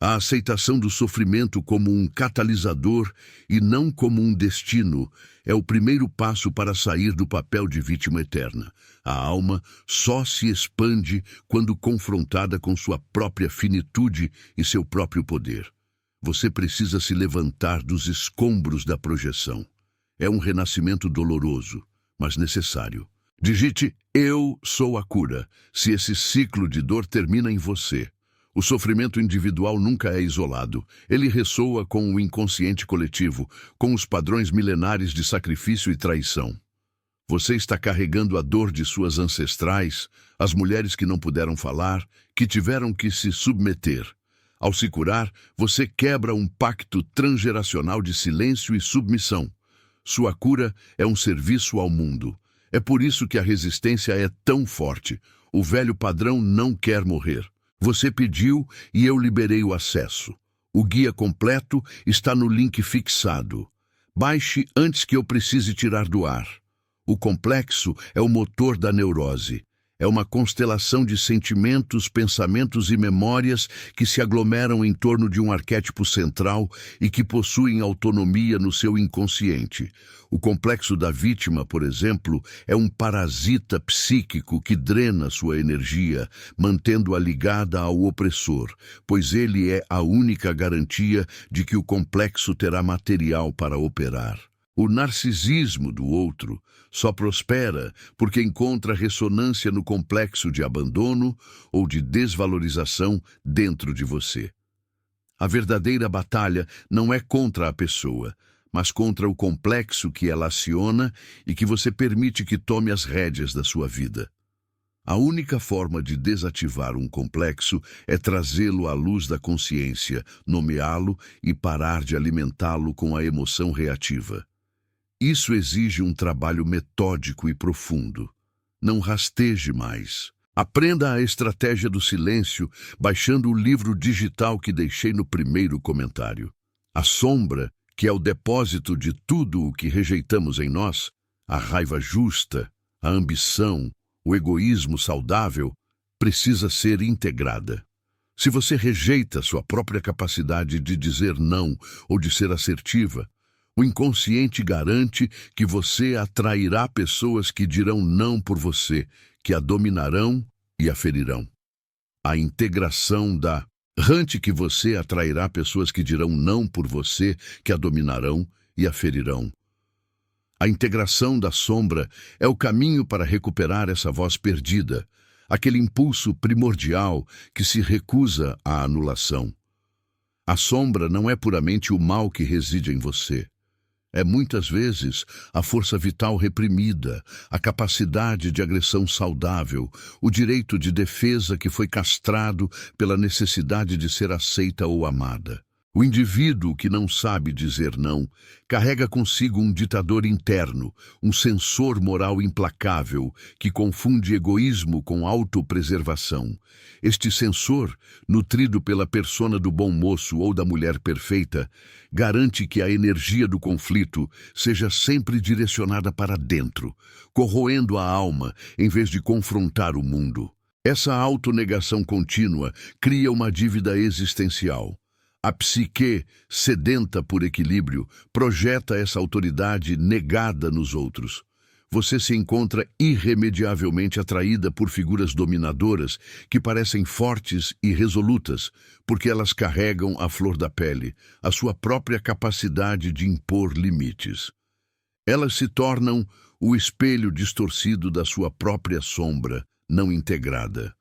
A aceitação do sofrimento como um catalisador e não como um destino é o primeiro passo para sair do papel de vítima eterna. A alma só se expande quando confrontada com sua própria finitude e seu próprio poder. Você precisa se levantar dos escombros da projeção. É um renascimento doloroso, mas necessário. Digite: eu sou a cura, se esse ciclo de dor termina em você. O sofrimento individual nunca é isolado. Ele ressoa com o inconsciente coletivo, com os padrões milenares de sacrifício e traição. Você está carregando a dor de suas ancestrais, as mulheres que não puderam falar, que tiveram que se submeter. Ao se curar, você quebra um pacto transgeracional de silêncio e submissão. Sua cura é um serviço ao mundo. É por isso que a resistência é tão forte. O velho padrão não quer morrer. Você pediu e eu liberei o acesso. O guia completo está no link fixado. Baixe antes que eu precise tirar do ar. O complexo é o motor da neurose. É uma constelação de sentimentos, pensamentos e memórias que se aglomeram em torno de um arquétipo central e que possuem autonomia no seu inconsciente. O complexo da vítima, por exemplo, é um parasita psíquico que drena sua energia, mantendo-a ligada ao opressor, pois ele é a única garantia de que o complexo terá material para operar. O narcisismo do outro só prospera porque encontra ressonância no complexo de abandono ou de desvalorização dentro de você. A verdadeira batalha não é contra a pessoa, mas contra o complexo que ela aciona e que você permite que tome as rédeas da sua vida. A única forma de desativar um complexo é trazê-lo à luz da consciência, nomeá-lo e parar de alimentá-lo com a emoção reativa. Isso exige um trabalho metódico e profundo. Não rasteje mais. Aprenda a estratégia do silêncio baixando o livro digital que deixei no primeiro comentário. A sombra, que é o depósito de tudo o que rejeitamos em nós, a raiva justa, a ambição, o egoísmo saudável, precisa ser integrada. Se você rejeita sua própria capacidade de dizer não ou de ser assertiva, o inconsciente garante que você atrairá pessoas que dirão não por você, que a dominarão e a ferirão. A integração da garante que você atrairá pessoas que dirão não por você, que a dominarão e a ferirão. A integração da sombra é o caminho para recuperar essa voz perdida, aquele impulso primordial que se recusa à anulação. A sombra não é puramente o mal que reside em você. É muitas vezes a força vital reprimida, a capacidade de agressão saudável, o direito de defesa que foi castrado pela necessidade de ser aceita ou amada. O indivíduo que não sabe dizer não carrega consigo um ditador interno, um censor moral implacável que confunde egoísmo com autopreservação. Este censor, nutrido pela persona do bom moço ou da mulher perfeita, garante que a energia do conflito seja sempre direcionada para dentro, corroendo a alma em vez de confrontar o mundo. Essa autonegação contínua cria uma dívida existencial. A psique, sedenta por equilíbrio, projeta essa autoridade negada nos outros. Você se encontra irremediavelmente atraída por figuras dominadoras que parecem fortes e resolutas, porque elas carregam à flor da pele a sua própria capacidade de impor limites. Elas se tornam o espelho distorcido da sua própria sombra, não integrada.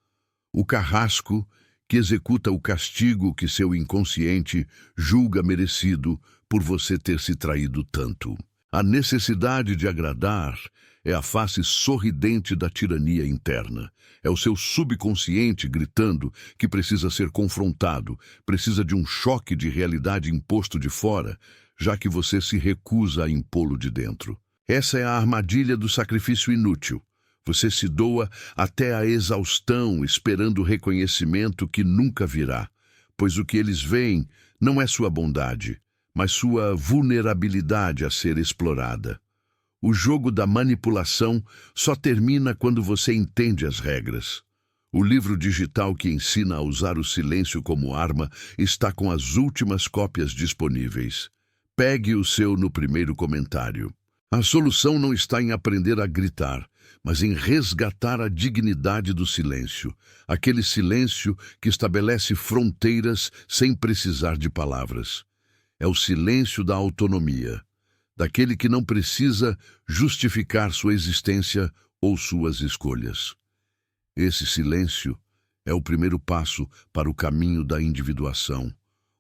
O carrasco que executa o castigo que seu inconsciente julga merecido por você ter se traído tanto. A necessidade de agradar é a face sorridente da tirania interna. É o seu subconsciente gritando que precisa ser confrontado, precisa de um choque de realidade imposto de fora, já que você se recusa a impô-lo de dentro. Essa é a armadilha do sacrifício inútil. Você se doa até a exaustão, esperando reconhecimento que nunca virá, pois o que eles veem não é sua bondade, mas sua vulnerabilidade a ser explorada. O jogo da manipulação só termina quando você entende as regras. O livro digital que ensina a usar o silêncio como arma está com as últimas cópias disponíveis. Pegue o seu no primeiro comentário. A solução não está em aprender a gritar, mas em resgatar a dignidade do silêncio, aquele silêncio que estabelece fronteiras sem precisar de palavras. É o silêncio da autonomia, daquele que não precisa justificar sua existência ou suas escolhas. Esse silêncio é o primeiro passo para o caminho da individuação,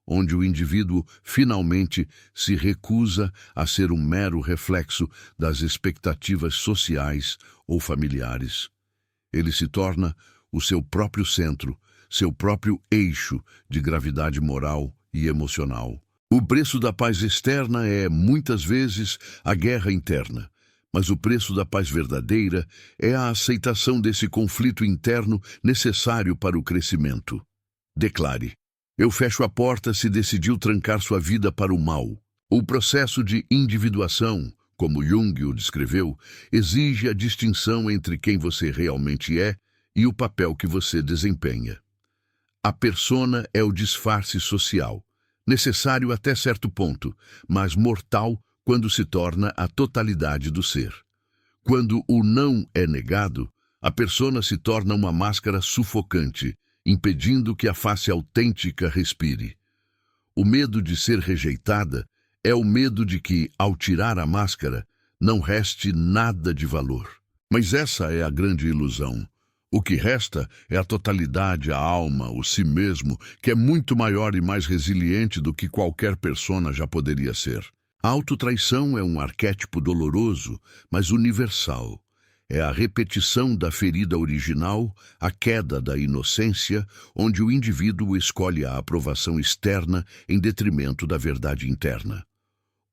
onde o indivíduo finalmente se recusa a ser um mero reflexo das expectativas sociais ou familiares. Ele se torna o seu próprio centro, seu próprio eixo de gravidade moral e emocional. O preço da paz externa é, muitas vezes, a guerra interna, mas o preço da paz verdadeira é a aceitação desse conflito interno necessário para o crescimento. Declare: eu fecho a porta se decidiu trancar sua vida para o mal. O processo de individuação, como Jung o descreveu, exige a distinção entre quem você realmente é e o papel que você desempenha. A persona é o disfarce social, necessário até certo ponto, mas mortal quando se torna a totalidade do ser. Quando o não é negado, a persona se torna uma máscara sufocante, impedindo que a face autêntica respire. O medo de ser rejeitada é o medo de que, ao tirar a máscara, não reste nada de valor. Mas essa é a grande ilusão. O que resta é a totalidade, a alma, o si mesmo, que é muito maior e mais resiliente do que qualquer persona já poderia ser. A autotraição é um arquétipo doloroso, mas universal. É a repetição da ferida original, a queda da inocência, onde o indivíduo escolhe a aprovação externa em detrimento da verdade interna.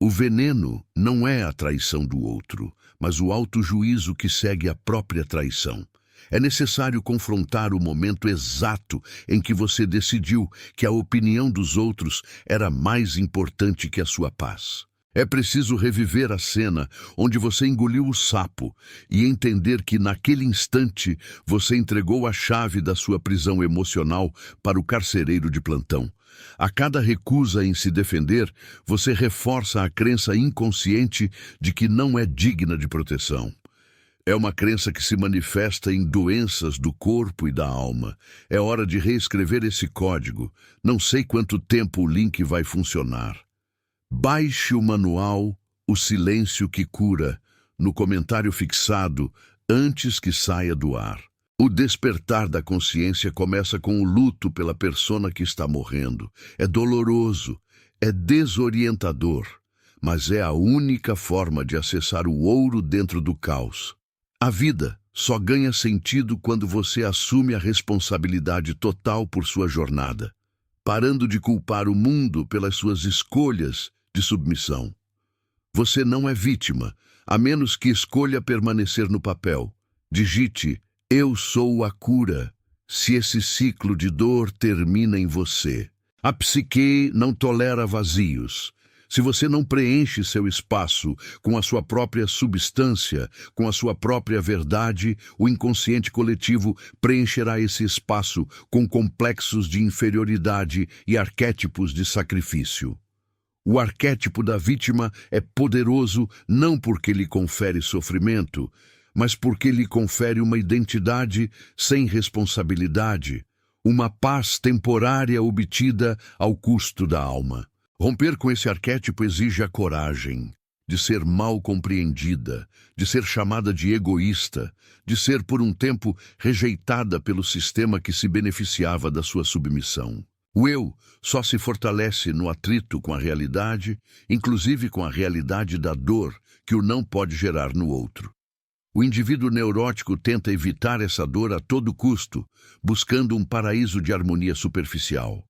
O veneno não é a traição do outro, mas o autojuízo que segue a própria traição. É necessário confrontar o momento exato em que você decidiu que a opinião dos outros era mais importante que a sua paz. É preciso reviver a cena onde você engoliu o sapo e entender que naquele instante você entregou a chave da sua prisão emocional para o carcereiro de plantão. A cada recusa em se defender, você reforça a crença inconsciente de que não é digna de proteção. É uma crença que se manifesta em doenças do corpo e da alma. É hora de reescrever esse código. Não sei quanto tempo o link vai funcionar. Baixe o manual O Silêncio que Cura no comentário fixado antes que saia do ar. O despertar da consciência começa com o luto pela persona que está morrendo. É doloroso, é desorientador, mas é a única forma de acessar o ouro dentro do caos. A vida só ganha sentido quando você assume a responsabilidade total por sua jornada, parando de culpar o mundo pelas suas escolhas de submissão. Você não é vítima, a menos que escolha permanecer no papel. Digite: eu sou a cura, se esse ciclo de dor termina em você. A psique não tolera vazios. Se você não preenche seu espaço com a sua própria substância, com a sua própria verdade, o inconsciente coletivo preencherá esse espaço com complexos de inferioridade e arquétipos de sacrifício. O arquétipo da vítima é poderoso não porque lhe confere sofrimento, mas porque lhe confere uma identidade sem responsabilidade, uma paz temporária obtida ao custo da alma. Romper com esse arquétipo exige a coragem de ser mal compreendida, de ser chamada de egoísta, de ser por um tempo rejeitada pelo sistema que se beneficiava da sua submissão. O eu só se fortalece no atrito com a realidade, inclusive com a realidade da dor que o não pode gerar no outro. O indivíduo neurótico tenta evitar essa dor a todo custo, buscando um paraíso de harmonia superficial.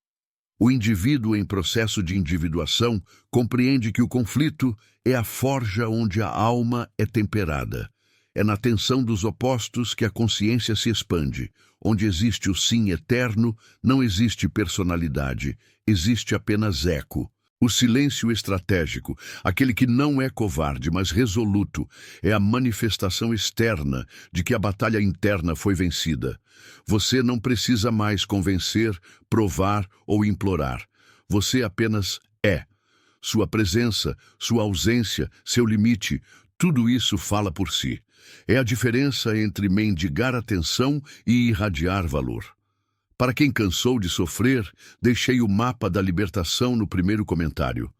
O indivíduo em processo de individuação compreende que o conflito é a forja onde a alma é temperada. É na tensão dos opostos que a consciência se expande. Onde existe o sim eterno, não existe personalidade, existe apenas eco. O silêncio estratégico, aquele que não é covarde, mas resoluto, é a manifestação externa de que a batalha interna foi vencida. Você não precisa mais convencer, provar ou implorar. Você apenas é. Sua presença, sua ausência, seu limite, tudo isso fala por si. É a diferença entre mendigar atenção e irradiar valor. Para quem cansou de sofrer, deixei o mapa da libertação no primeiro comentário.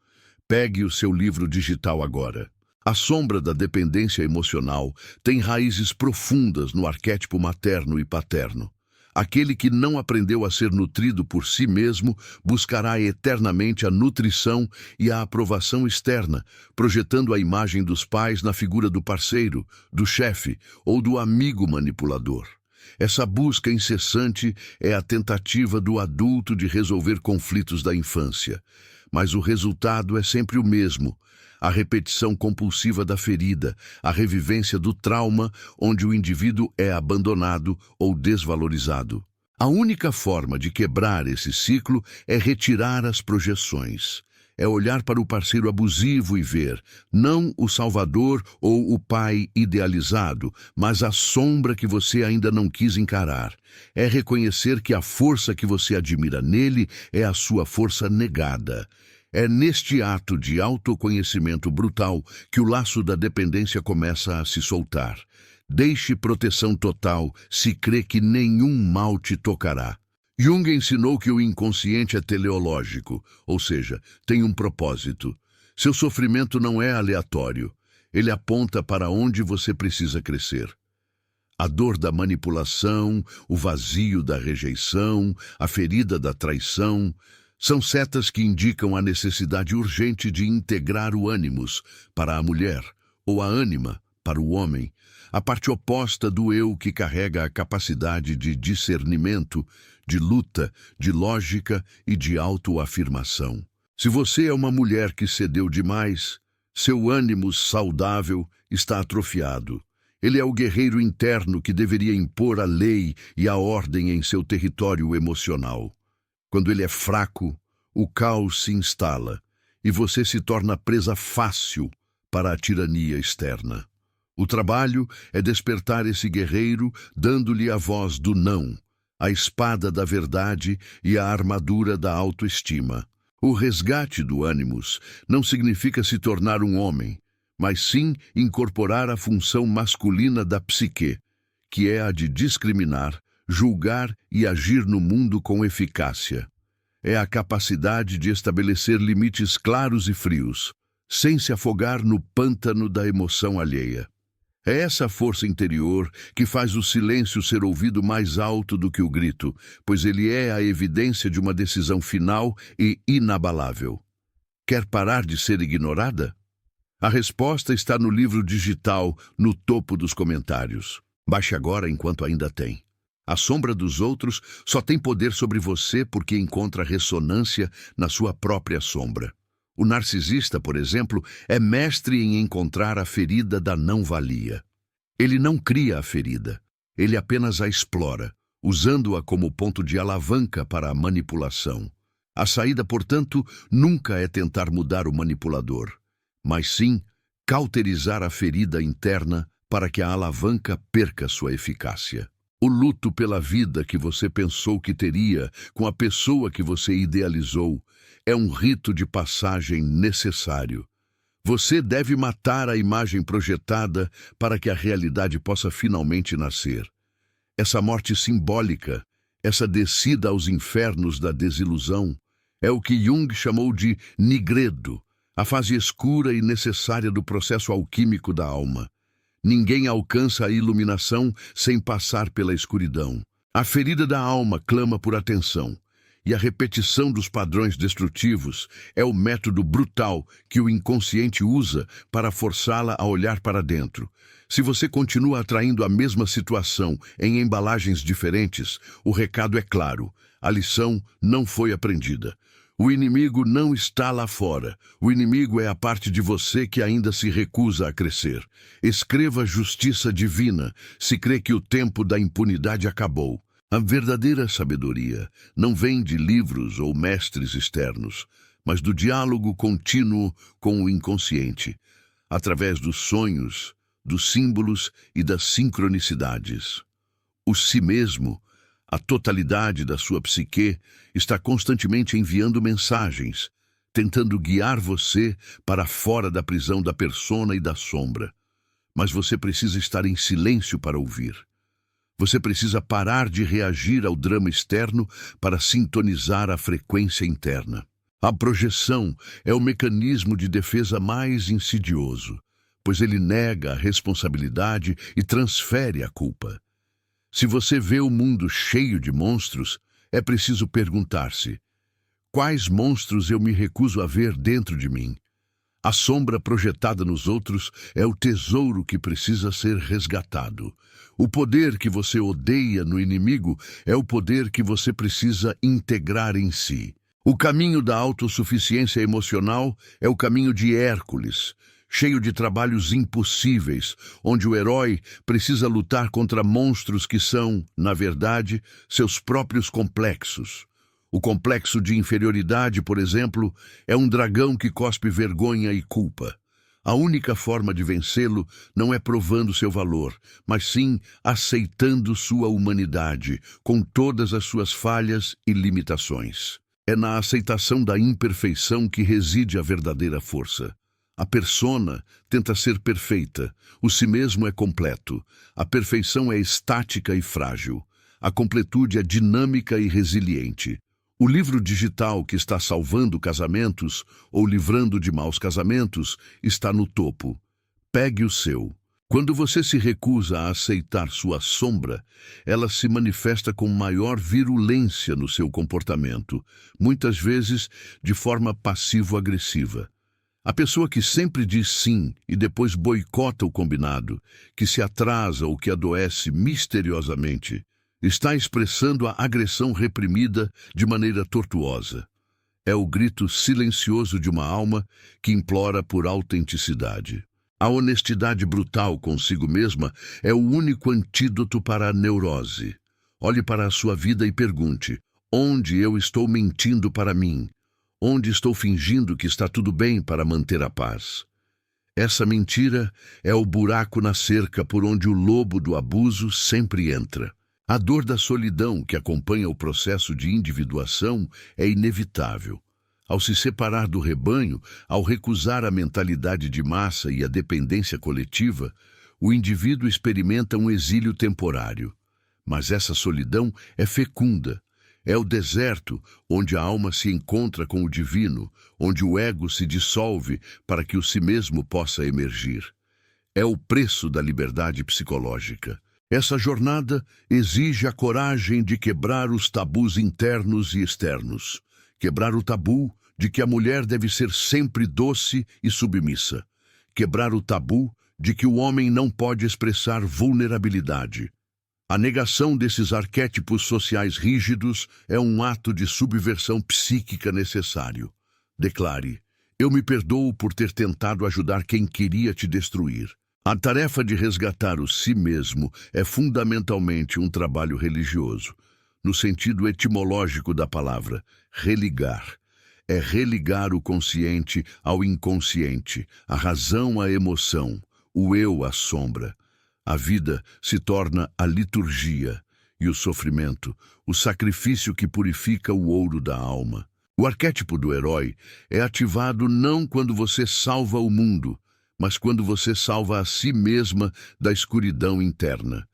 Pegue o seu livro digital agora. A sombra da dependência emocional tem raízes profundas no arquétipo materno e paterno. Aquele que não aprendeu a ser nutrido por si mesmo buscará eternamente a nutrição e a aprovação externa, projetando a imagem dos pais na figura do parceiro, do chefe ou do amigo manipulador. Essa busca incessante é a tentativa do adulto de resolver conflitos da infância. Mas o resultado é sempre o mesmo: a repetição compulsiva da ferida, a revivência do trauma onde o indivíduo é abandonado ou desvalorizado. A única forma de quebrar esse ciclo é retirar as projeções. É olhar para o parceiro abusivo e ver, não o salvador ou o pai idealizado, mas a sombra que você ainda não quis encarar. É reconhecer que a força que você admira nele é a sua força negada. É neste ato de autoconhecimento brutal que o laço da dependência começa a se soltar. Deixe proteção total se crê que nenhum mal te tocará. Jung ensinou que o inconsciente é teleológico, ou seja, tem um propósito. Seu sofrimento não é aleatório. Ele aponta para onde você precisa crescer. A dor da manipulação, o vazio da rejeição, a ferida da traição, são setas que indicam a necessidade urgente de integrar o ânimos para a mulher, ou a ânima para o homem, a parte oposta do eu que carrega a capacidade de discernimento, de luta, de lógica e de autoafirmação. Se você é uma mulher que cedeu demais, seu ânimo saudável está atrofiado. Ele é o guerreiro interno que deveria impor a lei e a ordem em seu território emocional. Quando ele é fraco, o caos se instala e você se torna presa fácil para a tirania externa. O trabalho é despertar esse guerreiro, dando-lhe a voz do não, a espada da verdade e a armadura da autoestima. O resgate do ânimos não significa se tornar um homem, mas sim incorporar a função masculina da psique, que é a de discriminar, julgar e agir no mundo com eficácia. É a capacidade de estabelecer limites claros e frios, sem se afogar no pântano da emoção alheia. É essa força interior que faz o silêncio ser ouvido mais alto do que o grito, pois ele é a evidência de uma decisão final e inabalável. Quer parar de ser ignorada? A resposta está no livro digital, no topo dos comentários. Baixe agora enquanto ainda tem. A sombra dos outros só tem poder sobre você porque encontra ressonância na sua própria sombra. O narcisista, por exemplo, é mestre em encontrar a ferida da não-valia. Ele não cria a ferida, ele apenas a explora, usando-a como ponto de alavanca para a manipulação. A saída, portanto, nunca é tentar mudar o manipulador, mas sim cauterizar a ferida interna para que a alavanca perca sua eficácia. O luto pela vida que você pensou que teria com a pessoa que você idealizou é um rito de passagem necessário. Você deve matar a imagem projetada para que a realidade possa finalmente nascer. Essa morte simbólica, essa descida aos infernos da desilusão, é o que Jung chamou de nigredo, a fase escura e necessária do processo alquímico da alma. Ninguém alcança a iluminação sem passar pela escuridão. A ferida da alma clama por atenção, e a repetição dos padrões destrutivos é o método brutal que o inconsciente usa para forçá-la a olhar para dentro. Se você continua atraindo a mesma situação em embalagens diferentes, o recado é claro: a lição não foi aprendida. O inimigo não está lá fora. O inimigo é a parte de você que ainda se recusa a crescer. Escreva justiça divina se crê que o tempo da impunidade acabou. A verdadeira sabedoria não vem de livros ou mestres externos, mas do diálogo contínuo com o inconsciente, através dos sonhos, dos símbolos e das sincronicidades. O si mesmo, a totalidade da sua psique, está constantemente enviando mensagens, tentando guiar você para fora da prisão da persona e da sombra. Mas você precisa estar em silêncio para ouvir. Você precisa parar de reagir ao drama externo para sintonizar a frequência interna. A projeção é o mecanismo de defesa mais insidioso, pois ele nega a responsabilidade e transfere a culpa. Se você vê o mundo cheio de monstros, é preciso perguntar-se: quais monstros eu me recuso a ver dentro de mim? A sombra projetada nos outros é o tesouro que precisa ser resgatado. O poder que você odeia no inimigo é o poder que você precisa integrar em si. O caminho da autossuficiência emocional é o caminho de Hércules, cheio de trabalhos impossíveis, onde o herói precisa lutar contra monstros que são, na verdade, seus próprios complexos. O complexo de inferioridade, por exemplo, é um dragão que cospe vergonha e culpa. A única forma de vencê-lo não é provando seu valor, mas sim aceitando sua humanidade, com todas as suas falhas e limitações. É na aceitação da imperfeição que reside a verdadeira força. A persona tenta ser perfeita, o si mesmo é completo. A perfeição é estática e frágil. A completude é dinâmica e resiliente. O livro digital que está salvando casamentos ou livrando de maus casamentos está no topo. Pegue o seu. Quando você se recusa a aceitar sua sombra, ela se manifesta com maior virulência no seu comportamento, muitas vezes de forma passivo-agressiva. A pessoa que sempre diz sim e depois boicota o combinado, que se atrasa ou que adoece misteriosamente, está expressando a agressão reprimida de maneira tortuosa. É o grito silencioso de uma alma que implora por autenticidade. A honestidade brutal consigo mesma é o único antídoto para a neurose. Olhe para a sua vida e pergunte: onde eu estou mentindo para mim? Onde estou fingindo que está tudo bem para manter a paz? Essa mentira é o buraco na cerca por onde o lobo do abuso sempre entra. A dor da solidão que acompanha o processo de individuação é inevitável. Ao se separar do rebanho, ao recusar a mentalidade de massa e a dependência coletiva, o indivíduo experimenta um exílio temporário. Mas essa solidão é fecunda. É o deserto onde a alma se encontra com o divino, onde o ego se dissolve para que o si mesmo possa emergir. É o preço da liberdade psicológica. Essa jornada exige a coragem de quebrar os tabus internos e externos. Quebrar o tabu de que a mulher deve ser sempre doce e submissa. Quebrar o tabu de que o homem não pode expressar vulnerabilidade. A negação desses arquétipos sociais rígidos é um ato de subversão psíquica necessário. Declare: eu me perdoo por ter tentado ajudar quem queria te destruir. A tarefa de resgatar o si mesmo é fundamentalmente um trabalho religioso, no sentido etimológico da palavra, religar. É religar o consciente ao inconsciente, a razão à emoção, o eu à sombra. A vida se torna a liturgia e o sofrimento, o sacrifício que purifica o ouro da alma. O arquétipo do herói é ativado não quando você salva o mundo, mas quando você salva a si mesma da escuridão interna.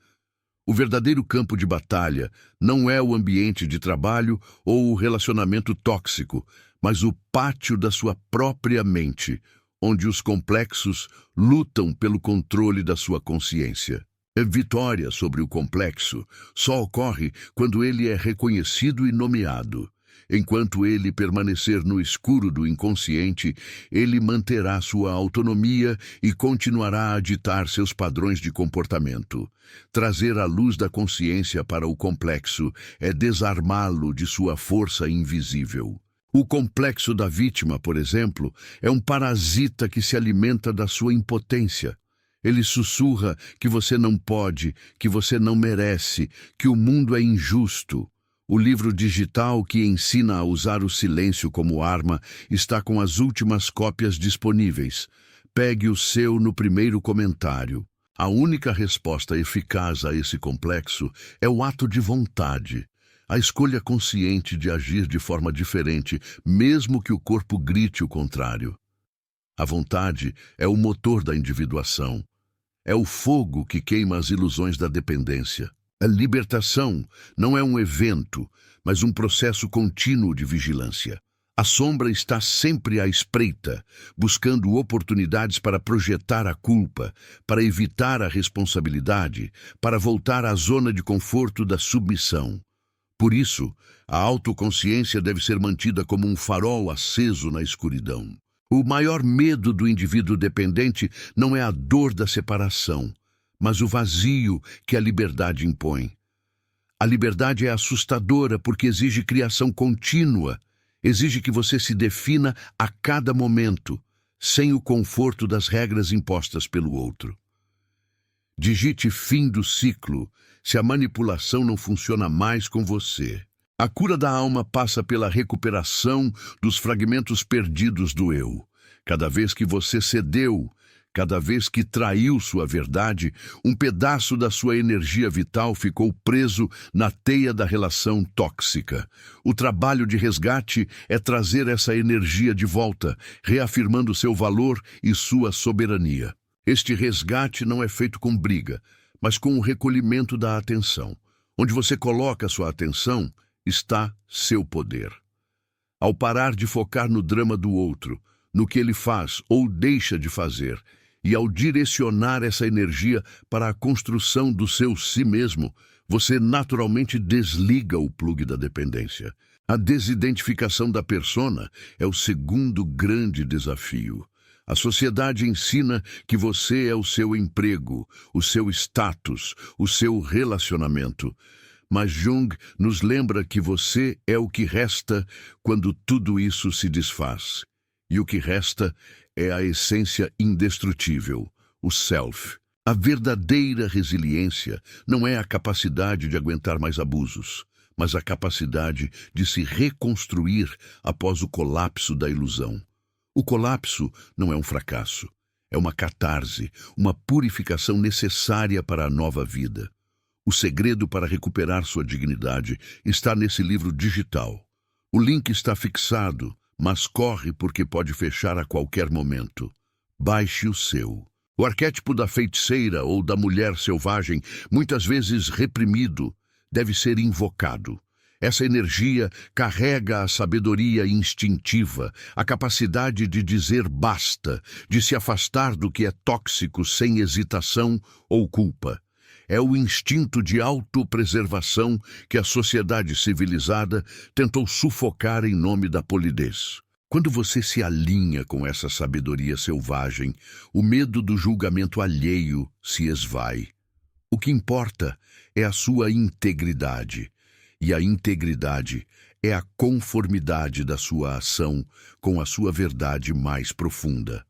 O verdadeiro campo de batalha não é o ambiente de trabalho ou o relacionamento tóxico, mas o pátio da sua própria mente, onde os complexos lutam pelo controle da sua consciência. A vitória sobre o complexo só ocorre quando ele é reconhecido e nomeado. Enquanto ele permanecer no escuro do inconsciente, ele manterá sua autonomia e continuará a ditar seus padrões de comportamento. Trazer a luz da consciência para o complexo é desarmá-lo de sua força invisível. O complexo da vítima, por exemplo, é um parasita que se alimenta da sua impotência. Ele sussurra que você não pode, que você não merece, que o mundo é injusto. O livro digital que ensina a usar o silêncio como arma está com as últimas cópias disponíveis. Pegue o seu no primeiro comentário. A única resposta eficaz a esse complexo é o ato de vontade. A escolha consciente de agir de forma diferente, mesmo que o corpo grite o contrário. A vontade é o motor da individuação. É o fogo que queima as ilusões da dependência. A libertação não é um evento, mas um processo contínuo de vigilância. A sombra está sempre à espreita, buscando oportunidades para projetar a culpa, para evitar a responsabilidade, para voltar à zona de conforto da submissão. Por isso, a autoconsciência deve ser mantida como um farol aceso na escuridão. O maior medo do indivíduo dependente não é a dor da separação, mas o vazio que a liberdade impõe. A liberdade é assustadora porque exige criação contínua, exige que você se defina a cada momento, sem o conforto das regras impostas pelo outro. Digite fim do ciclo se a manipulação não funciona mais com você. A cura da alma passa pela recuperação dos fragmentos perdidos do eu. Cada vez que você cedeu, cada vez que traiu sua verdade, um pedaço da sua energia vital ficou preso na teia da relação tóxica. O trabalho de resgate é trazer essa energia de volta, reafirmando seu valor e sua soberania. Este resgate não é feito com briga, mas com o recolhimento da atenção. Onde você coloca sua atenção, está seu poder. Ao parar de focar no drama do outro, no que ele faz ou deixa de fazer, e ao direcionar essa energia para a construção do seu si mesmo, você naturalmente desliga o plugue da dependência. A desidentificação da persona é o segundo grande desafio. A sociedade ensina que você é o seu emprego, o seu status, o seu relacionamento. Mas Jung nos lembra que você é o que resta quando tudo isso se desfaz. E o que resta é a essência indestrutível, o self. A verdadeira resiliência não é a capacidade de aguentar mais abusos, mas a capacidade de se reconstruir após o colapso da ilusão. O colapso não é um fracasso, é uma catarse, uma purificação necessária para a nova vida. O segredo para recuperar sua dignidade está nesse livro digital. O link está fixado, mas corre porque pode fechar a qualquer momento. Baixe o seu. O arquétipo da feiticeira ou da mulher selvagem, muitas vezes reprimido, deve ser invocado. Essa energia carrega a sabedoria instintiva, a capacidade de dizer basta, de se afastar do que é tóxico sem hesitação ou culpa. É o instinto de autopreservação que a sociedade civilizada tentou sufocar em nome da polidez. Quando você se alinha com essa sabedoria selvagem, o medo do julgamento alheio se esvai. O que importa é a sua integridade. E a integridade é a conformidade da sua ação com a sua verdade mais profunda.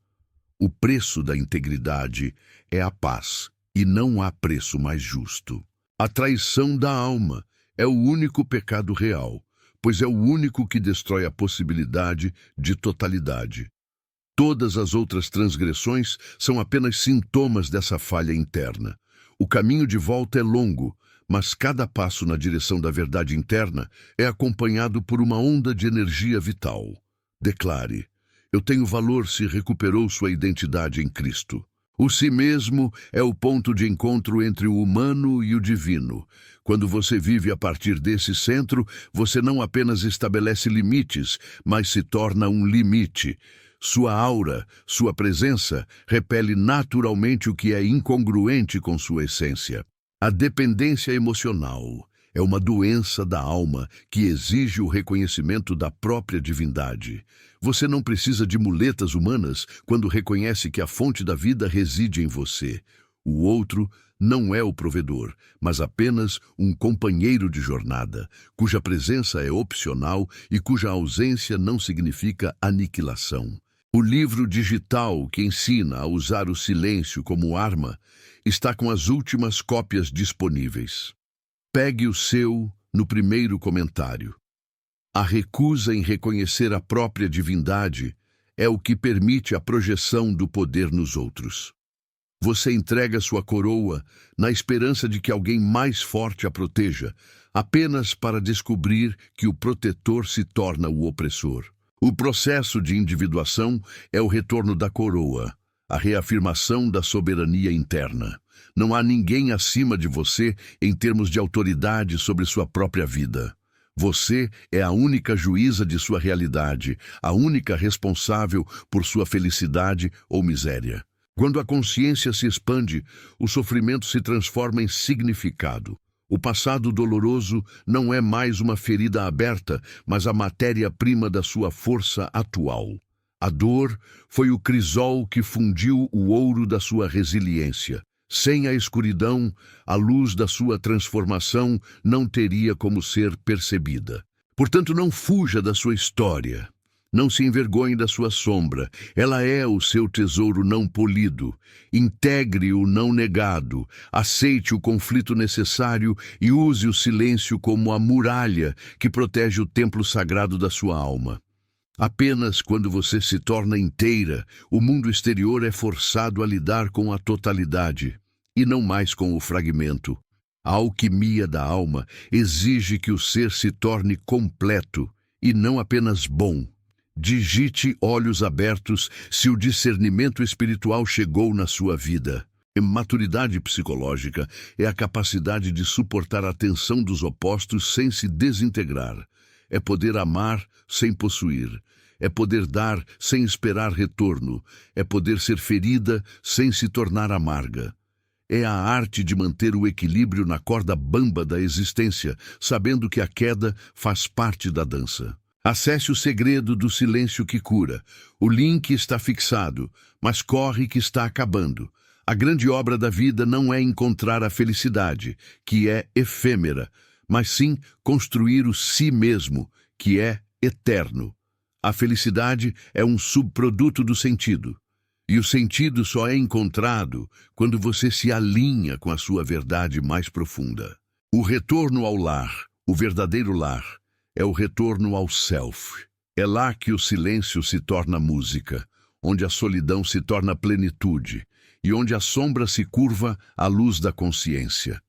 O preço da integridade é a paz, e não há preço mais justo. A traição da alma é o único pecado real, pois é o único que destrói a possibilidade de totalidade. Todas as outras transgressões são apenas sintomas dessa falha interna. O caminho de volta é longo, mas cada passo na direção da verdade interna é acompanhado por uma onda de energia vital. Declare: eu tenho valor se recuperou sua identidade em Cristo. O si mesmo é o ponto de encontro entre o humano e o divino. Quando você vive a partir desse centro, você não apenas estabelece limites, mas se torna um limite. Sua aura, sua presença, repele naturalmente o que é incongruente com sua essência. A dependência emocional é uma doença da alma que exige o reconhecimento da própria divindade. Você não precisa de muletas humanas quando reconhece que a fonte da vida reside em você. O outro não é o provedor, mas apenas um companheiro de jornada, cuja presença é opcional e cuja ausência não significa aniquilação. O livro digital que ensina a usar o silêncio como arma está com as últimas cópias disponíveis. Pegue o seu no primeiro comentário. A recusa em reconhecer a própria divindade é o que permite a projeção do poder nos outros. Você entrega sua coroa na esperança de que alguém mais forte a proteja, apenas para descobrir que o protetor se torna o opressor. O processo de individuação é o retorno da coroa, a reafirmação da soberania interna. Não há ninguém acima de você em termos de autoridade sobre sua própria vida. Você é a única juíza de sua realidade, a única responsável por sua felicidade ou miséria. Quando a consciência se expande, o sofrimento se transforma em significado. O passado doloroso não é mais uma ferida aberta, mas a matéria-prima da sua força atual. A dor foi o crisol que fundiu o ouro da sua resiliência. Sem a escuridão, a luz da sua transformação não teria como ser percebida. Portanto, não fuja da sua história. Não se envergonhe da sua sombra. Ela é o seu tesouro não polido. Integre o não negado. Aceite o conflito necessário e use o silêncio como a muralha que protege o templo sagrado da sua alma. Apenas quando você se torna inteira, o mundo exterior é forçado a lidar com a totalidade, e não mais com o fragmento. A alquimia da alma exige que o ser se torne completo, e não apenas bom. Digite olhos abertos se o discernimento espiritual chegou na sua vida. Maturidade psicológica é a capacidade de suportar a tensão dos opostos sem se desintegrar. É poder amar sem possuir. É poder dar sem esperar retorno. É poder ser ferida sem se tornar amarga. É a arte de manter o equilíbrio na corda bamba da existência, sabendo que a queda faz parte da dança. Acesse o segredo do silêncio que cura. O link está fixado, mas corre que está acabando. A grande obra da vida não é encontrar a felicidade, que é efêmera, mas sim construir o si mesmo, que é eterno. A felicidade é um subproduto do sentido. E o sentido só é encontrado quando você se alinha com a sua verdade mais profunda. O retorno ao lar, o verdadeiro lar, é o retorno ao self. É lá que o silêncio se torna música, onde a solidão se torna plenitude e onde a sombra se curva à luz da consciência.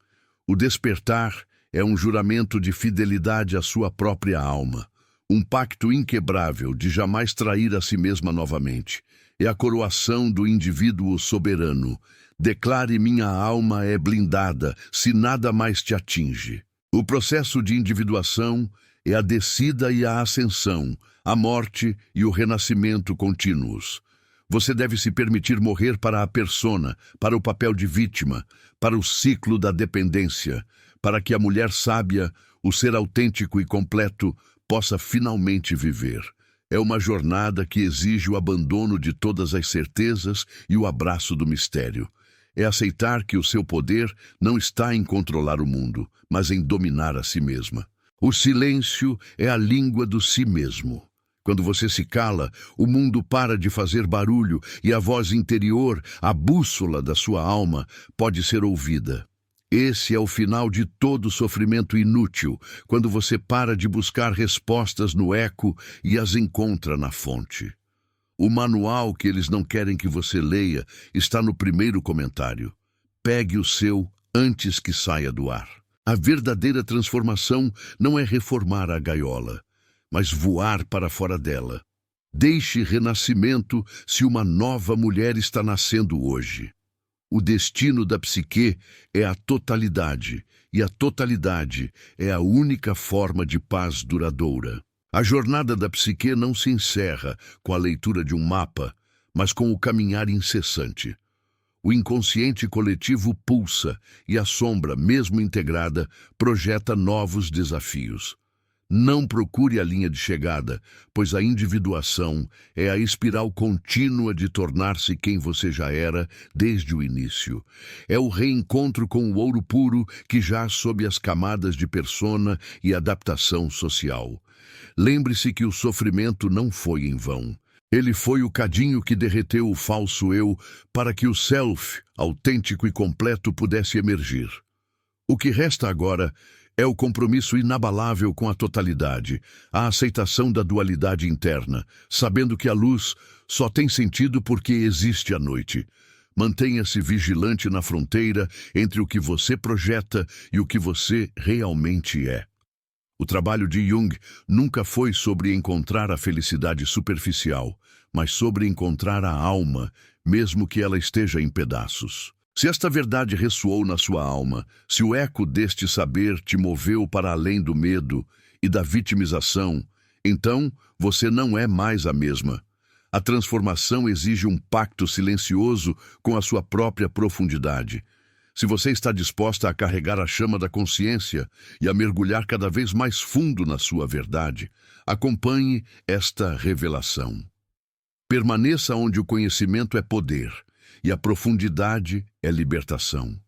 O despertar é um juramento de fidelidade à sua própria alma, um pacto inquebrável de jamais trair a si mesma novamente. É a coroação do indivíduo soberano. Declare: minha alma é blindada, se nada mais te atinge. O processo de individuação é a descida e a ascensão, a morte e o renascimento contínuos. Você deve se permitir morrer para a persona, para o papel de vítima, para o ciclo da dependência, para que a mulher sábia, o ser autêntico e completo, possa finalmente viver. É uma jornada que exige o abandono de todas as certezas e o abraço do mistério. É aceitar que o seu poder não está em controlar o mundo, mas em dominar a si mesma. O silêncio é a língua do si mesmo. Quando você se cala, o mundo para de fazer barulho e a voz interior, a bússola da sua alma, pode ser ouvida. Esse é o final de todo sofrimento inútil, quando você para de buscar respostas no eco e as encontra na fonte. O manual que eles não querem que você leia está no primeiro comentário. Pegue o seu antes que saia do ar. A verdadeira transformação não é reformar a gaiola, mas voar para fora dela. Deixe renascimento se uma nova mulher está nascendo hoje. O destino da psique é a totalidade, e a totalidade é a única forma de paz duradoura. A jornada da psique não se encerra com a leitura de um mapa, mas com o caminhar incessante. O inconsciente coletivo pulsa e a sombra, mesmo integrada, projeta novos desafios. Não procure a linha de chegada, pois a individuação é a espiral contínua de tornar-se quem você já era desde o início. É o reencontro com o ouro puro que jaz sob as camadas de persona e adaptação social. Lembre-se que o sofrimento não foi em vão. Ele foi o cadinho que derreteu o falso eu para que o self, autêntico e completo, pudesse emergir. O que resta agora É o compromisso inabalável com a totalidade, a aceitação da dualidade interna, sabendo que a luz só tem sentido porque existe a noite. Mantenha-se vigilante na fronteira entre o que você projeta e o que você realmente é. O trabalho de Jung nunca foi sobre encontrar a felicidade superficial, mas sobre encontrar a alma, mesmo que ela esteja em pedaços. Se esta verdade ressoou na sua alma, se o eco deste saber te moveu para além do medo e da vitimização, então você não é mais a mesma. A transformação exige um pacto silencioso com a sua própria profundidade. Se você está disposta a carregar a chama da consciência e a mergulhar cada vez mais fundo na sua verdade, acompanhe esta revelação. Permaneça onde o conhecimento é poder e a profundidade é libertação.